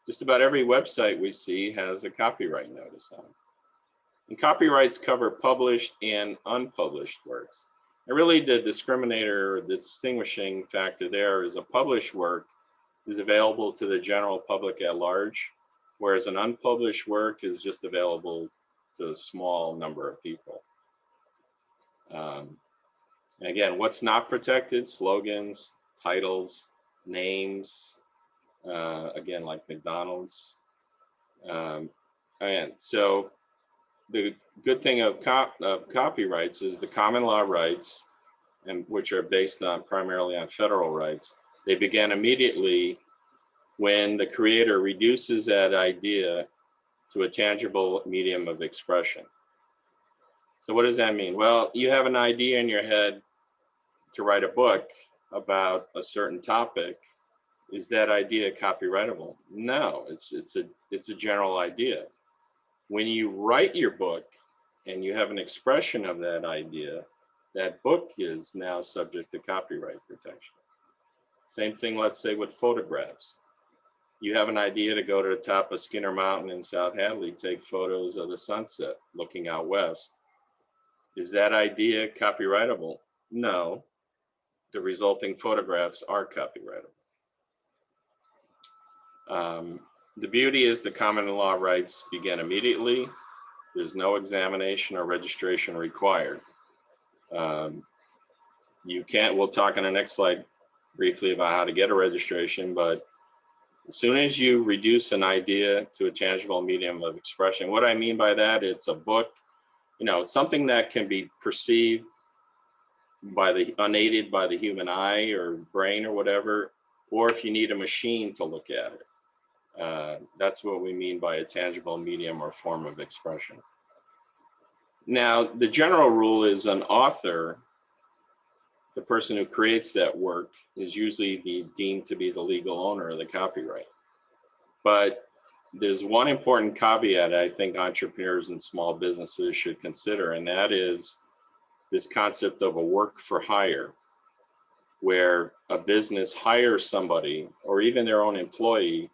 Just about every website we see has a copyright notice on it. And copyrights cover published and unpublished works. And really the discriminator, the distinguishing factor there is a published work is available to the general public at large, whereas an unpublished work is just available to a small number of people. And again, what's not protected? Slogans, titles, names, again, like McDonald's. And so the good thing of copyrights is the common law rights, and which are based on primarily on federal rights. They begin immediately when the creator reduces that idea to a tangible medium of expression. So what does that mean? Well, you have an idea in your head to write a book about a certain topic. Is that idea copyrightable? No, it's a general idea. When you write your book and you have an expression of that idea, that book is now subject to copyright protection. Same thing, let's say, with photographs. You have an idea to go to the top of Skinner Mountain in South Hadley, take photos of the sunset looking out west. Is that idea copyrightable? No. The resulting photographs are copyrightable. The beauty is the common law rights begin immediately. There's no examination or registration required. You can't, we'll talk on the next slide briefly about how to get a registration, but as soon as you reduce an idea to a tangible medium of expression, what I mean by that, it's a book, you know, something that can be perceived by the unaided by the human eye or brain or whatever, or if you need a machine to look at it. That's what we mean by a tangible medium or form of expression. Now, the general rule is an author, the person who creates that work, is usually deemed to be the legal owner of the copyright. But there's one important caveat I think entrepreneurs and small businesses should consider, and that is this concept of a work for hire, where a business hires somebody or even their own employee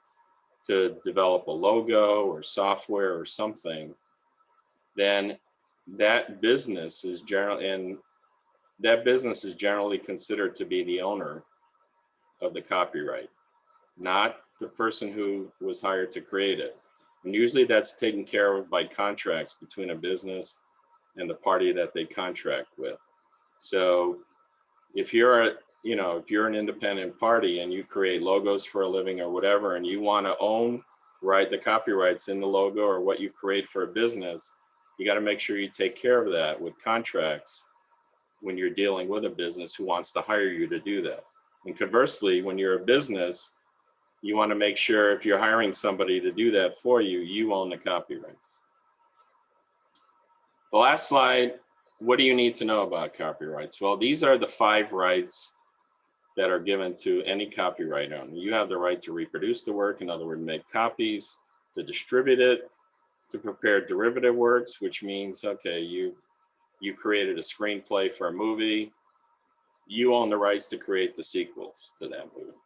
to develop a logo or software or something. Then that business is generally considered to be the owner of the copyright, not the person who was hired to create it. And usually that's taken care of by contracts between a business and the party that they contract with. So if you're an independent party and you create logos for a living or whatever, and you want to own, right, the copyrights in the logo or what you create for a business, you got to make sure you take care of that with contracts when you're dealing with a business who wants to hire you to do that. And conversely, when you're a business, you want to make sure if you're hiring somebody to do that for you, you own the copyrights. The last slide, what do you need to know about copyrights? Well, these are the 5 rights that are given to any copyright owner. You have the right to reproduce the work, in other words, make copies, to distribute it, to prepare derivative works, which means, okay, you created a screenplay for a movie, you own the rights to create the sequels to that movie.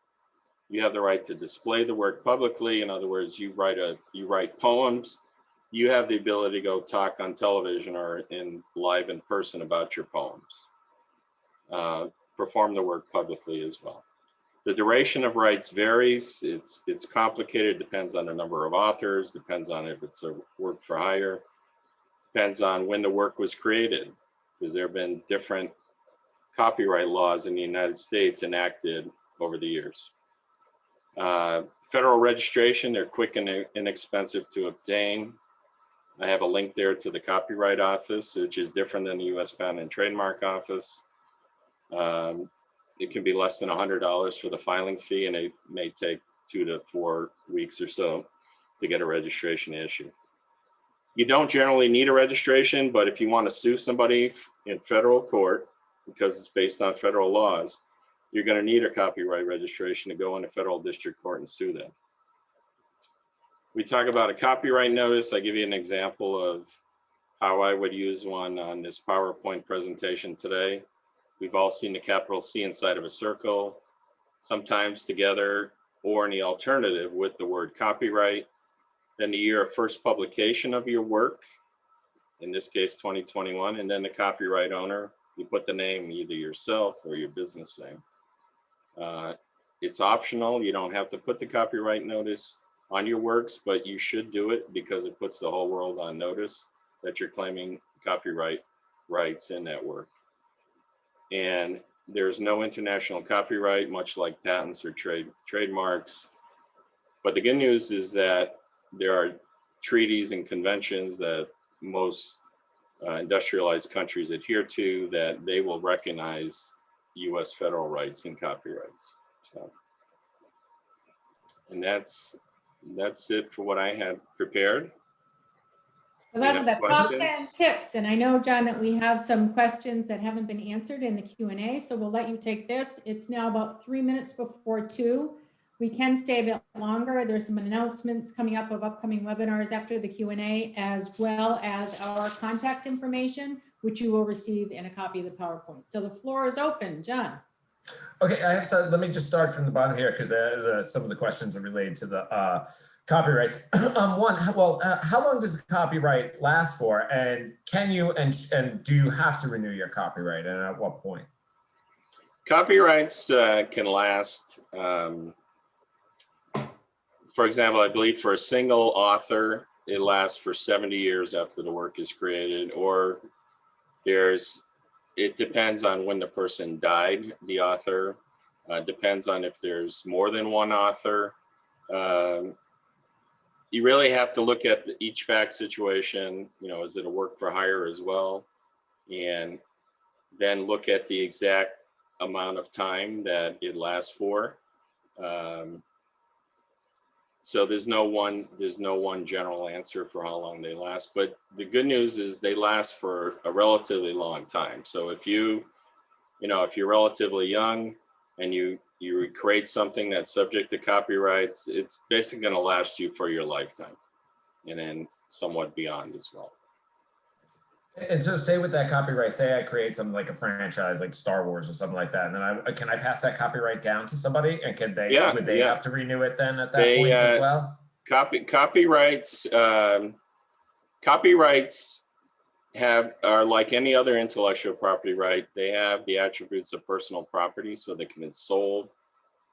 You have the right to display the work publicly. In other words, you write poems, you have the ability to go talk on television or live in person about your poems. Perform the work publicly as well. The duration of rights varies. It's complicated, depends on the number of authors, depends on if it's a work for hire, depends on when the work was created, because there have been different copyright laws in the United States enacted over the years. Federal registration, they're quick and inexpensive to obtain. I have a link there to the Copyright Office, which is different than the U.S. Patent and Trademark Office. It can be less than $100 for the filing fee, and it may take 2 to 4 weeks or so to get a registration issue. You don't generally need a registration, but if you want to sue somebody in federal court, because it's based on federal laws, you're going to need a copyright registration to go into federal district court and sue them. We talk about a copyright notice. I give you an example of how I would use one on this PowerPoint presentation today. We've all seen the capital C inside of a circle, sometimes together or in the alternative with the word copyright. Then the year of first publication of your work, in this case 2021, and then the copyright owner. You put the name, either yourself or your business name. It's optional. You don't have to put the copyright notice on your works, but you should do it because it puts the whole world on notice that you're claiming copyright rights in that work. And there's no international copyright, much like patents or trademarks. But the good news is that there are treaties and conventions that most industrialized countries adhere to, that they will recognize US federal rights and copyrights. So, and that's it for what I had prepared. So those are the top 10 questions? tips. And I know, John, that we have some questions that haven't been answered in the Q&A. So we'll let you take this. It's now about 3 minutes before 2. We can stay a bit longer. There's some announcements coming up of upcoming webinars after the Q&A, as well as our contact information, which you will receive in a copy of the PowerPoint. So the floor is open, John. Okay, let me just start from the bottom here, because some of the questions are related to the copyrights. How long does a copyright last for, and can you and do you have to renew your copyright, and at what point? Copyrights can last, for example, I believe for a single author, it lasts for 70 years after the work is created, or it depends on when the person died, the author. Depends on if there's more than one author. You really have to look at each fact situation. You know, is it a work for hire as well? And then look at the exact amount of time that it lasts for. So there's no one general answer for how long they last, but the good news is they last for a relatively long time. So if you're relatively young and you create something that's subject to copyrights, it's basically going to last you for your lifetime, and then somewhat beyond as well. And so say with that copyright, say I create something like a franchise like Star Wars or something like that, and then can I pass that copyright down to somebody, and would they have to renew it then at that point as well? Copyrights are like any other intellectual property right. They have the attributes of personal property, so they can be sold,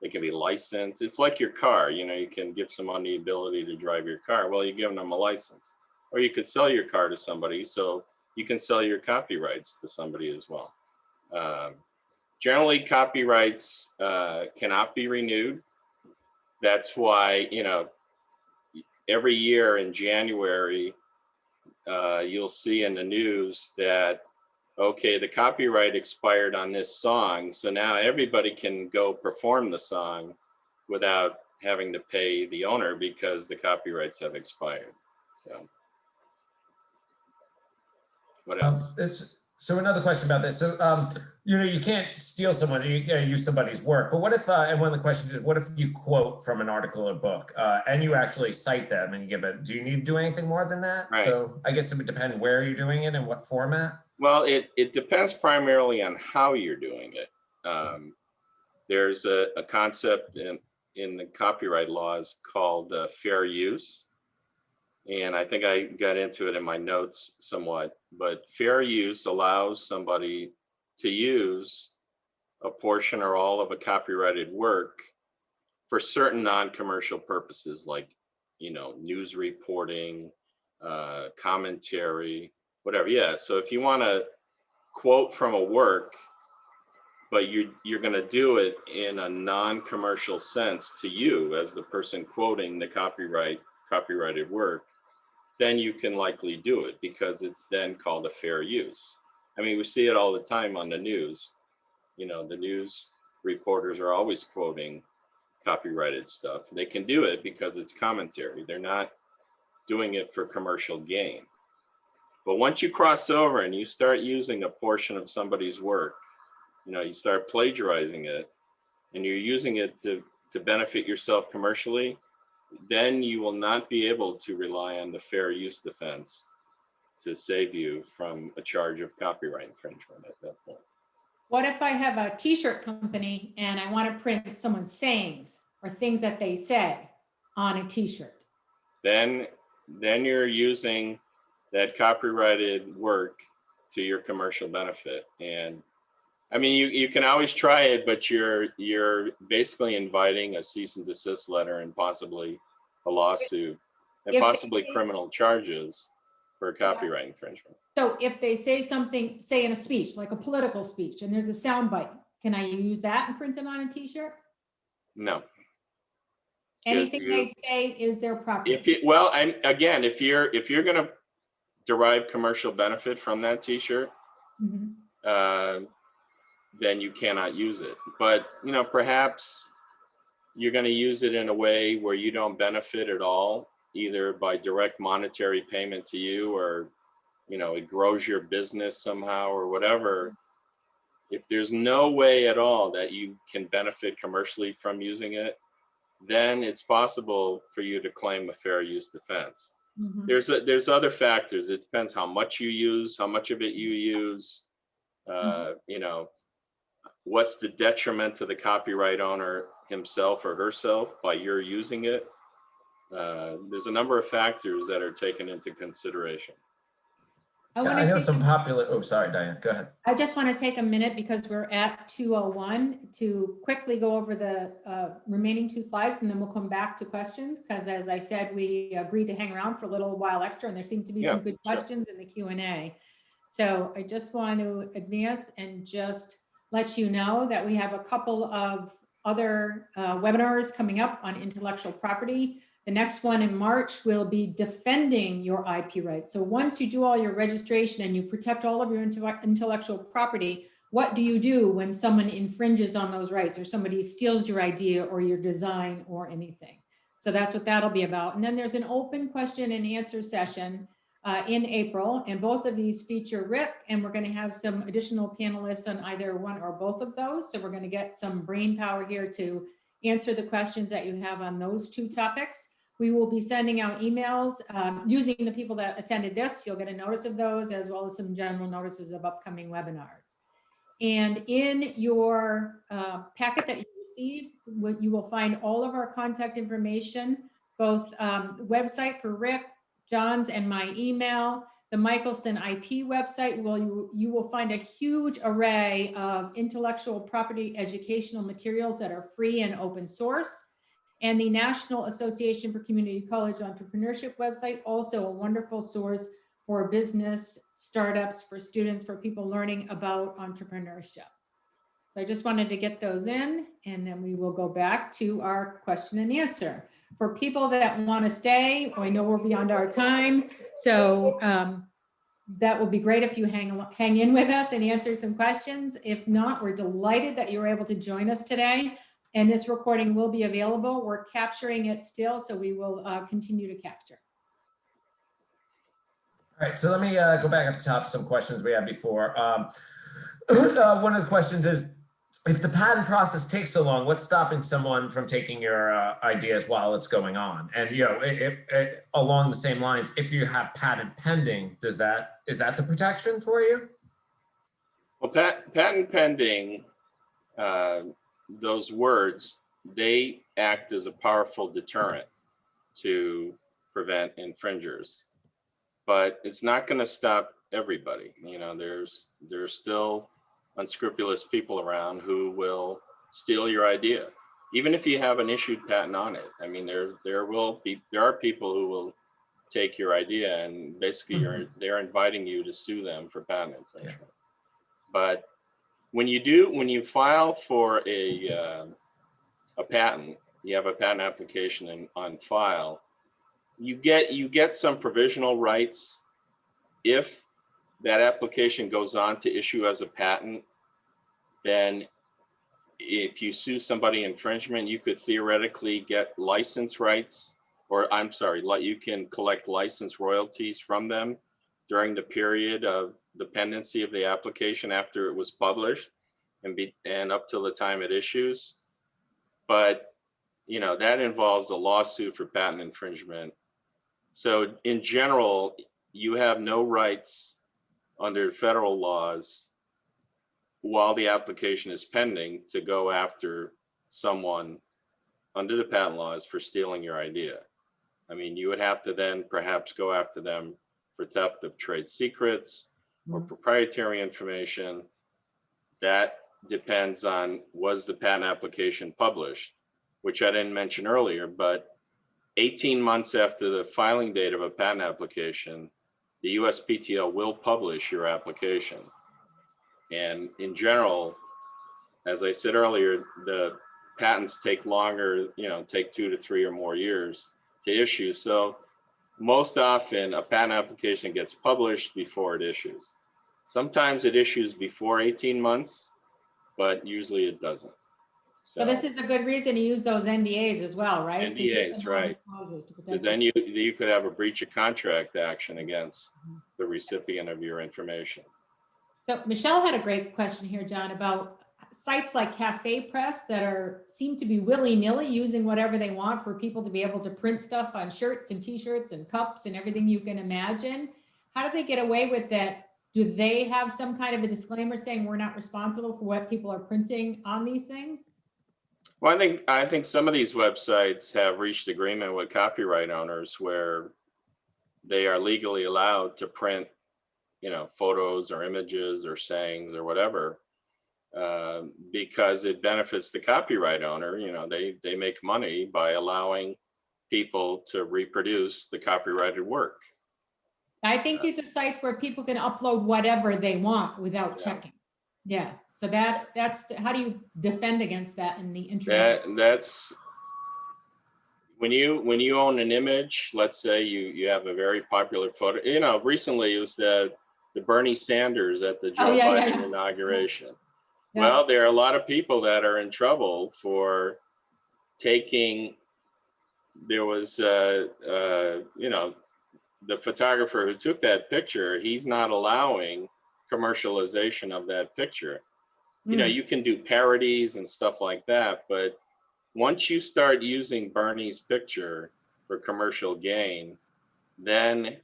they can be licensed. It's like your car, you can give someone the ability to drive your car. Well, you're giving them a license, or you could sell your car to somebody, so you can sell your copyrights to somebody as well. Generally, copyrights cannot be renewed. That's why, every year in January, you'll see in the news that, okay, the copyright expired on this song, so now everybody can go perform the song without having to pay the owner because the copyrights have expired. So. What else? So another question about this. So, you can't steal someone, you can't use somebody's work, but what if, and one of the questions is, what if you quote from an article or book and you actually cite them and you give it, do you need to do anything more than that? Right. So I guess it would depend where you're doing it and what format. Well, it depends primarily on how you're doing it. There's a concept in the copyright laws called fair use. And I think I got into it in my notes somewhat, but fair use allows somebody to use a portion or all of a copyrighted work for certain non-commercial purposes, like, news reporting, commentary, whatever. Yeah, so if you want to quote from a work but you're going to do it in a non-commercial sense to you as the person quoting the copyrighted work, then you can likely do it because it's then called a fair use. I mean, we see it all the time on the news. You know, the news reporters are always quoting copyrighted stuff. They can do it because it's commentary. They're not doing it for commercial gain. But once you cross over and you start using a portion of somebody's work, you know, you start plagiarizing it and you're using it to benefit yourself commercially, then you will not be able to rely on the fair use defense to save you from a charge of copyright infringement at that point. What if I have a t-shirt company and I want to print someone's sayings or things that they say on a t-shirt? Then you're using that copyrighted work to your commercial benefit. And I mean, you can always try it, but you're basically inviting a cease and desist letter and possibly a lawsuit and possibly criminal charges for copyright infringement. So if they say something, say in a speech, like a political speech, and there's a sound bite, can I use that and print it on a t-shirt? No. Anything they say is their property. If you're going to derive commercial benefit from that t-shirt, then you cannot use it. But, you know, perhaps you're going to use it in a way where you don't benefit at all, either by direct monetary payment to you, or, you know, it grows your business somehow or whatever. If there's no way at all that you can benefit commercially from using it, then it's possible for you to claim a fair use defense. There's other factors. It depends how much you use, how much of it you use, you know, what's the detriment to the copyright owner himself or herself by your using it. There's a number of factors that are taken into consideration. I know some popular, oh, sorry, Diane, go ahead. I just want to take a minute because we're at 2:01 to quickly go over the remaining 2 slides, and then we'll come back to questions, because as I said, we agreed to hang around for a little while extra, and there seem to be some good questions in the Q&A. So I just want to advance and just let you know that we have a couple of other webinars coming up on intellectual property. The next one in March will be defending your IP rights. So once you do all your registration and you protect all of your intellectual property, what do you do when someone infringes on those rights, or somebody steals your idea or your design or anything? So that's what that'll be about. And then there's an open question and answer session in April, and both of these feature Rick, and we're going to have some additional panelists on either one or both of those. So we're going to get some brain power here to answer the questions that you have on those 2 topics. We will be sending out emails using the people that attended this. You'll get a notice of those, as well as some general notices of upcoming webinars. And in your packet that you received, you will find all of our contact information, both website for Rick, John's, and my email, the Michelson IP website. You will find a huge array of intellectual property educational materials that are free and open source. And the National Association for Community College Entrepreneurship website, also a wonderful source for business, startups, for students, for people learning about entrepreneurship. So I just wanted to get those in, and then we will go back to our question and answer. For people that want to stay, I know we're beyond our time, so that would be great if you hang in with us and answer some questions. If not, we're delighted that you were able to join us today. And this recording will be available. We're capturing it still, so we will continue to capture. All right, so let me go back up top, some questions we had before. One of the questions is, if the patent process takes so long, what's stopping someone from taking your ideas while it's going on? And, you know, along the same lines, if you have patent pending, is that the protection for you? Well, patent pending, those words, they act as a powerful deterrent to prevent infringers, but it's not going to stop everybody. You know, there's still unscrupulous people around who will steal your idea, even if you have an issued patent on it. I mean, there are people who will take your idea and basically they're inviting you to sue them for patent infringement. But when you file for a patent, you have a patent application on file, you get some provisional rights if that application goes on to issue as a patent. Then if you sue somebody infringement, you could theoretically get license rights, or I'm sorry, you can collect license royalties from them during the period of the pendency of the application after it was published and up till the time it issues. But that involves a lawsuit for patent infringement. So in general, you have no rights under federal laws while the application is pending to go after someone under the patent laws for stealing your idea. I mean, you would have to then perhaps go after them for theft of trade secrets or proprietary information. That depends on, was the patent application published, which I didn't mention earlier, but 18 months after the filing date of a patent application, the USPTO will publish your application. And in general, as I said earlier, the patents take longer, take 2 to 3 or more years to issue. So most often a patent application gets published before it issues. Sometimes it issues before 18 months, but usually it doesn't. So this is a good reason to use those NDAs as well, right? NDAs, right. Because then you could have a breach of contract action against the recipient of your information. So Michelle had a great question here, John, about sites like Cafe Press that seem to be willy-nilly using whatever they want for people to be able to print stuff on shirts and t-shirts and cups and everything you can imagine. How do they get away with that? Do they have some kind of a disclaimer saying we're not responsible for what people are printing on these things? Well, I think some of these websites have reached agreement with copyright owners where they are legally allowed to print, photos or images or sayings or whatever, because it benefits the copyright owner. They make money by allowing people to reproduce the copyrighted work. I think these are sites where people can upload whatever they want without checking. Yeah. So that's how do you defend against that in the internet? That's when you own an image. Let's say you have a very popular photo. Recently it was the Bernie Sanders at the Joe Biden inauguration. Yeah. Well, there are a lot of people that are in trouble for taking. There was the photographer who took that picture. He's not allowing commercialization of that picture. You can do parodies and stuff like that, but once you start using Bernie's picture for commercial gain, then,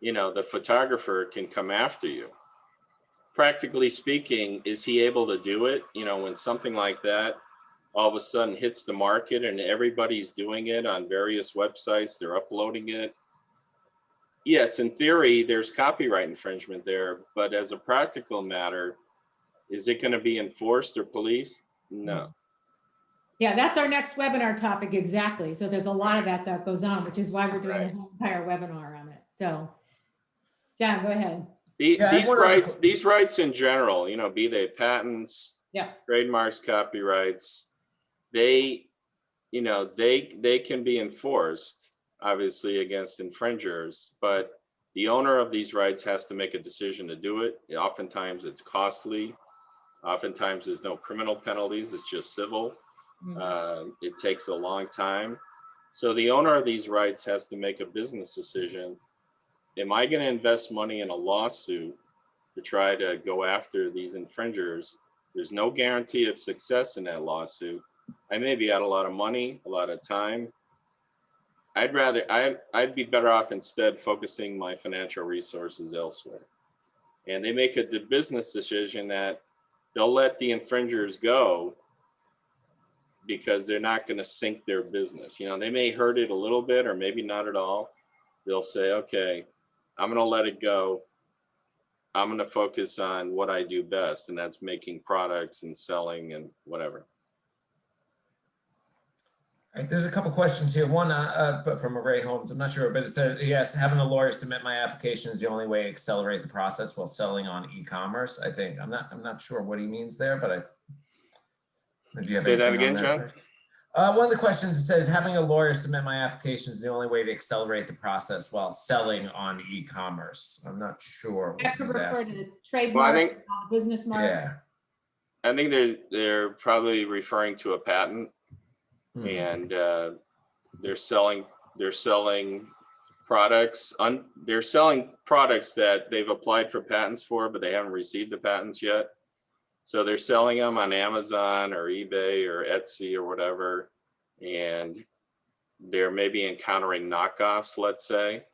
the photographer can come after you. Practically speaking, is he able to do it? When something like that all of a sudden hits the market and everybody's doing it on various websites, they're uploading it. Yes, in theory, there's copyright infringement there, but as a practical matter, is it going to be enforced or policed? No. Yeah, that's our next webinar topic, exactly. So there's a lot of that goes on, which is why we're doing an entire webinar on it. So, John, go ahead. These rights in general, be they patents, trademarks, copyrights, they can be enforced, obviously, against infringers, but the owner of these rights has to make a decision to do it. Oftentimes it's costly. Oftentimes there's no criminal penalties, it's just civil. It takes a long time. So the owner of these rights has to make a business decision. Am I going to invest money in a lawsuit to try to go after these infringers? There's no guarantee of success in that lawsuit. I may be out a lot of money, a lot of time. I'd be better off instead focusing my financial resources elsewhere. And they make a business decision that they'll let the infringers go because they're not going to sink their business. They may hurt it a little bit or maybe not at all. They'll say, okay, I'm going to let it go. I'm going to focus on what I do best, and that's making products and selling and whatever. All right, there's a couple questions here. One, but from Ray Holmes, I'm not sure, but it says, yes, having a lawyer submit my application is the only way to accelerate the process while selling on e-commerce. I think I'm not sure what he means there, but do you have Say that anything on again, that, John? Rick? One of the questions says having a lawyer submit my application is the only way to accelerate the process while selling on e-commerce. I'm not sure what Have to he's refer asking. to Well, trademark, business mark. Yeah. I think they're probably referring to a patent, and they're selling products. They're selling products that they've applied for patents for, but they haven't received the patents yet. So they're selling them on Amazon or eBay or Etsy or whatever, and they're maybe encountering knockoffs, let's say,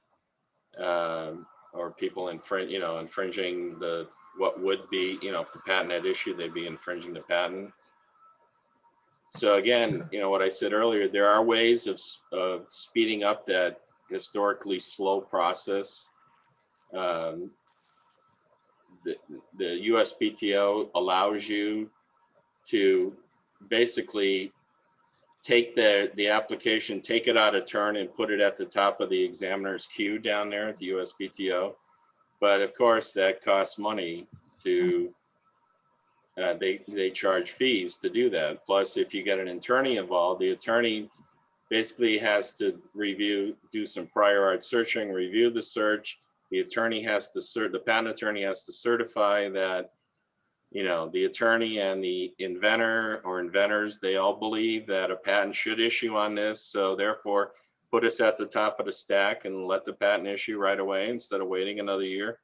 or people infringing what would be, if the patent had issued, they'd be infringing the patent. So again, what I said earlier, there are ways of speeding up that historically slow process. The USPTO allows you to basically take the application, take it out of turn and put it at the top of the examiner's queue down there at the USPTO. But of course that costs money to, they charge fees to do that. Plus if you get an attorney involved, the attorney basically has to do some prior art searching, review the search. The patent attorney has to certify that, the attorney and the inventor or inventors, they all believe that a patent should issue on this. So therefore, put us at the top of the stack and let the patent issue right away instead of waiting another year.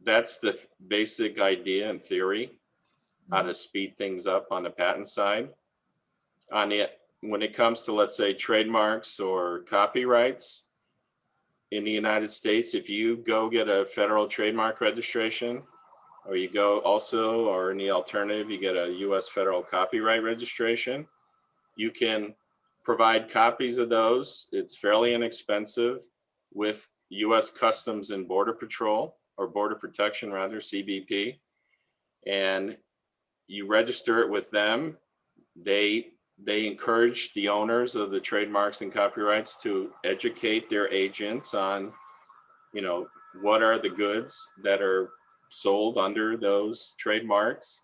That's the basic idea in theory, how to speed things up on the patent side. When it comes to, let's say, trademarks or copyrights in the United States, if you go get a federal trademark registration, or you go also, or in the alternative, you get a US federal copyright registration, you can provide copies of those. It's fairly inexpensive with US Customs and Border Patrol, or Border Protection rather, CBP. And you register it with them. They encourage the owners of the trademarks and copyrights to educate their agents on, what are the goods that are sold under those trademarks.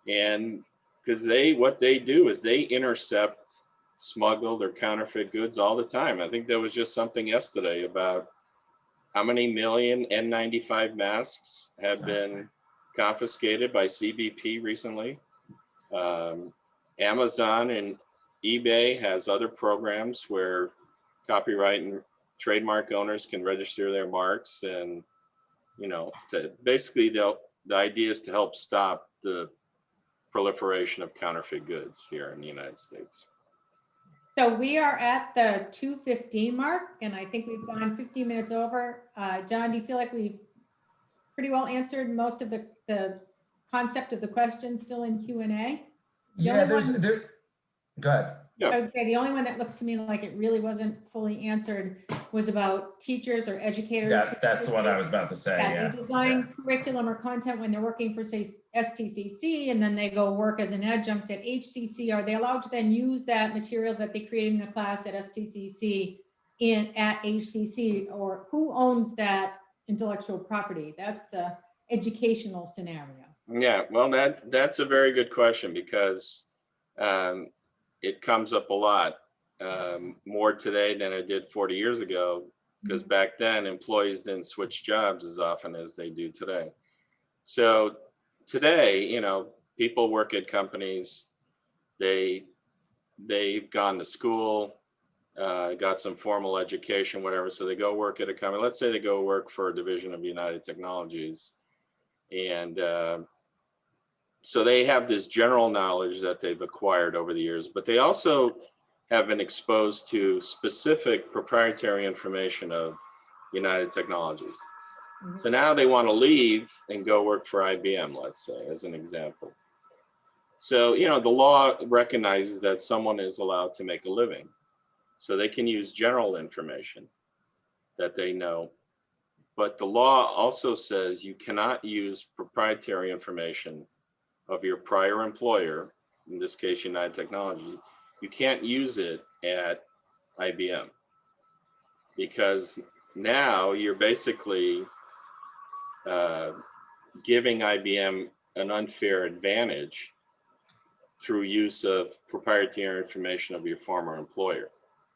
And because what they do is they intercept smuggled or counterfeit goods all the time. I think there was just something yesterday about how many million N95 masks have been confiscated by CBP recently. Amazon and eBay has other programs where copyright and trademark owners can register their marks, and basically the idea is to help stop the proliferation of counterfeit goods here in the United States. So we are at the 2:15 mark, and I think we've gone 15 minutes over. John, do you feel like we've pretty well answered most of the concept of the questions still in Q&A? Yeah, go ahead. Yeah. I was saying the only one that looks to me like it really wasn't fully answered was about teachers or educators. That's the one I was about to say. Yeah. They design curriculum or content when they're working for, say, STCC, and then they go work as an adjunct at HCC. Are they allowed to then use that material that they created in a class at STCC at HCC, or who owns that intellectual property? That's a educational scenario. Yeah, well, that's a very good question, because it comes up a lot more today than it did 40 years ago, because back then employees didn't switch jobs as often as they do today. So today, people work at companies, they've gone to school, got some formal education, whatever. So they go work at a company. Let's say they go work for a division of United Technologies. And so they have this general knowledge that they've acquired over the years, but they also have been exposed to specific proprietary information of United Technologies. Mm-hmm. So now they want to leave and go work for IBM, let's say, as an example. So, the law recognizes that someone is allowed to make a living. So they can use general information that they know. But the law also says you cannot use proprietary information of your prior employer in this case, United Technologies, you can't use it at IBM because now you're basically giving IBM an unfair advantage through use of proprietary information of your former employer.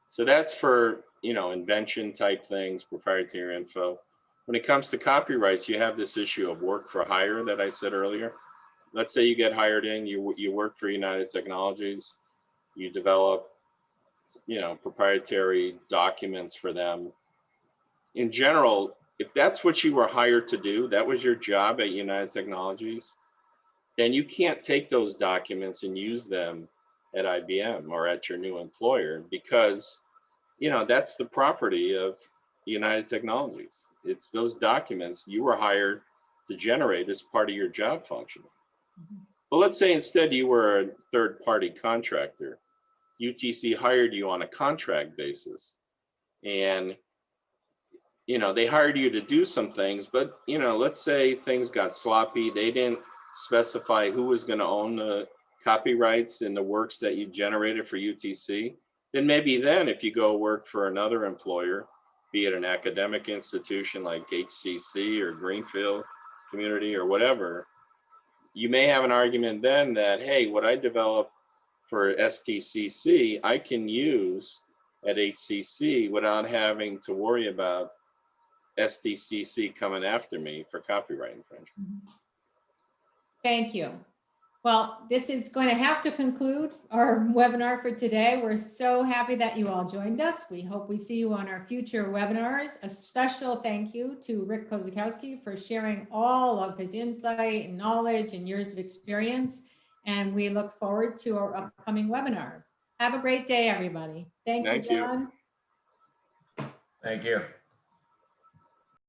So that's for, invention type things, proprietary info. When it comes to copyrights, you have this issue of work for hire that I said earlier. Let's say you get hired in, you work for United Technologies, you develop, proprietary documents for them. In general, if that's what you were hired to do, that was your job at United Technologies, then you can't take those documents and use them at IBM or at your new employer because, that's the property of United Technologies. It's those documents you were hired to generate as part of your job function. Well, let's say instead you were a third-party contractor. UTC hired you on a contract basis. And, they hired you to do some things, but, let's say things got sloppy. They didn't specify who was going to own the copyrights in the works that you generated for UTC. Then maybe then if you go work for another employer, be it an academic institution like HCC or Greenfield Community or whatever, you may have an argument then that, hey, what I developed for STCC, I can use at HCC without having to worry about STCC coming after me for copyright infringement. Thank you. Well, this is going to have to conclude our webinar for today. We're so happy that you all joined us. We hope we see you on our future webinars. A special thank you to Rick Kosakowski for sharing all of his insight and knowledge and years of experience. And we look forward to our upcoming webinars. Have a great day, everybody. Thank you, John. Thank you.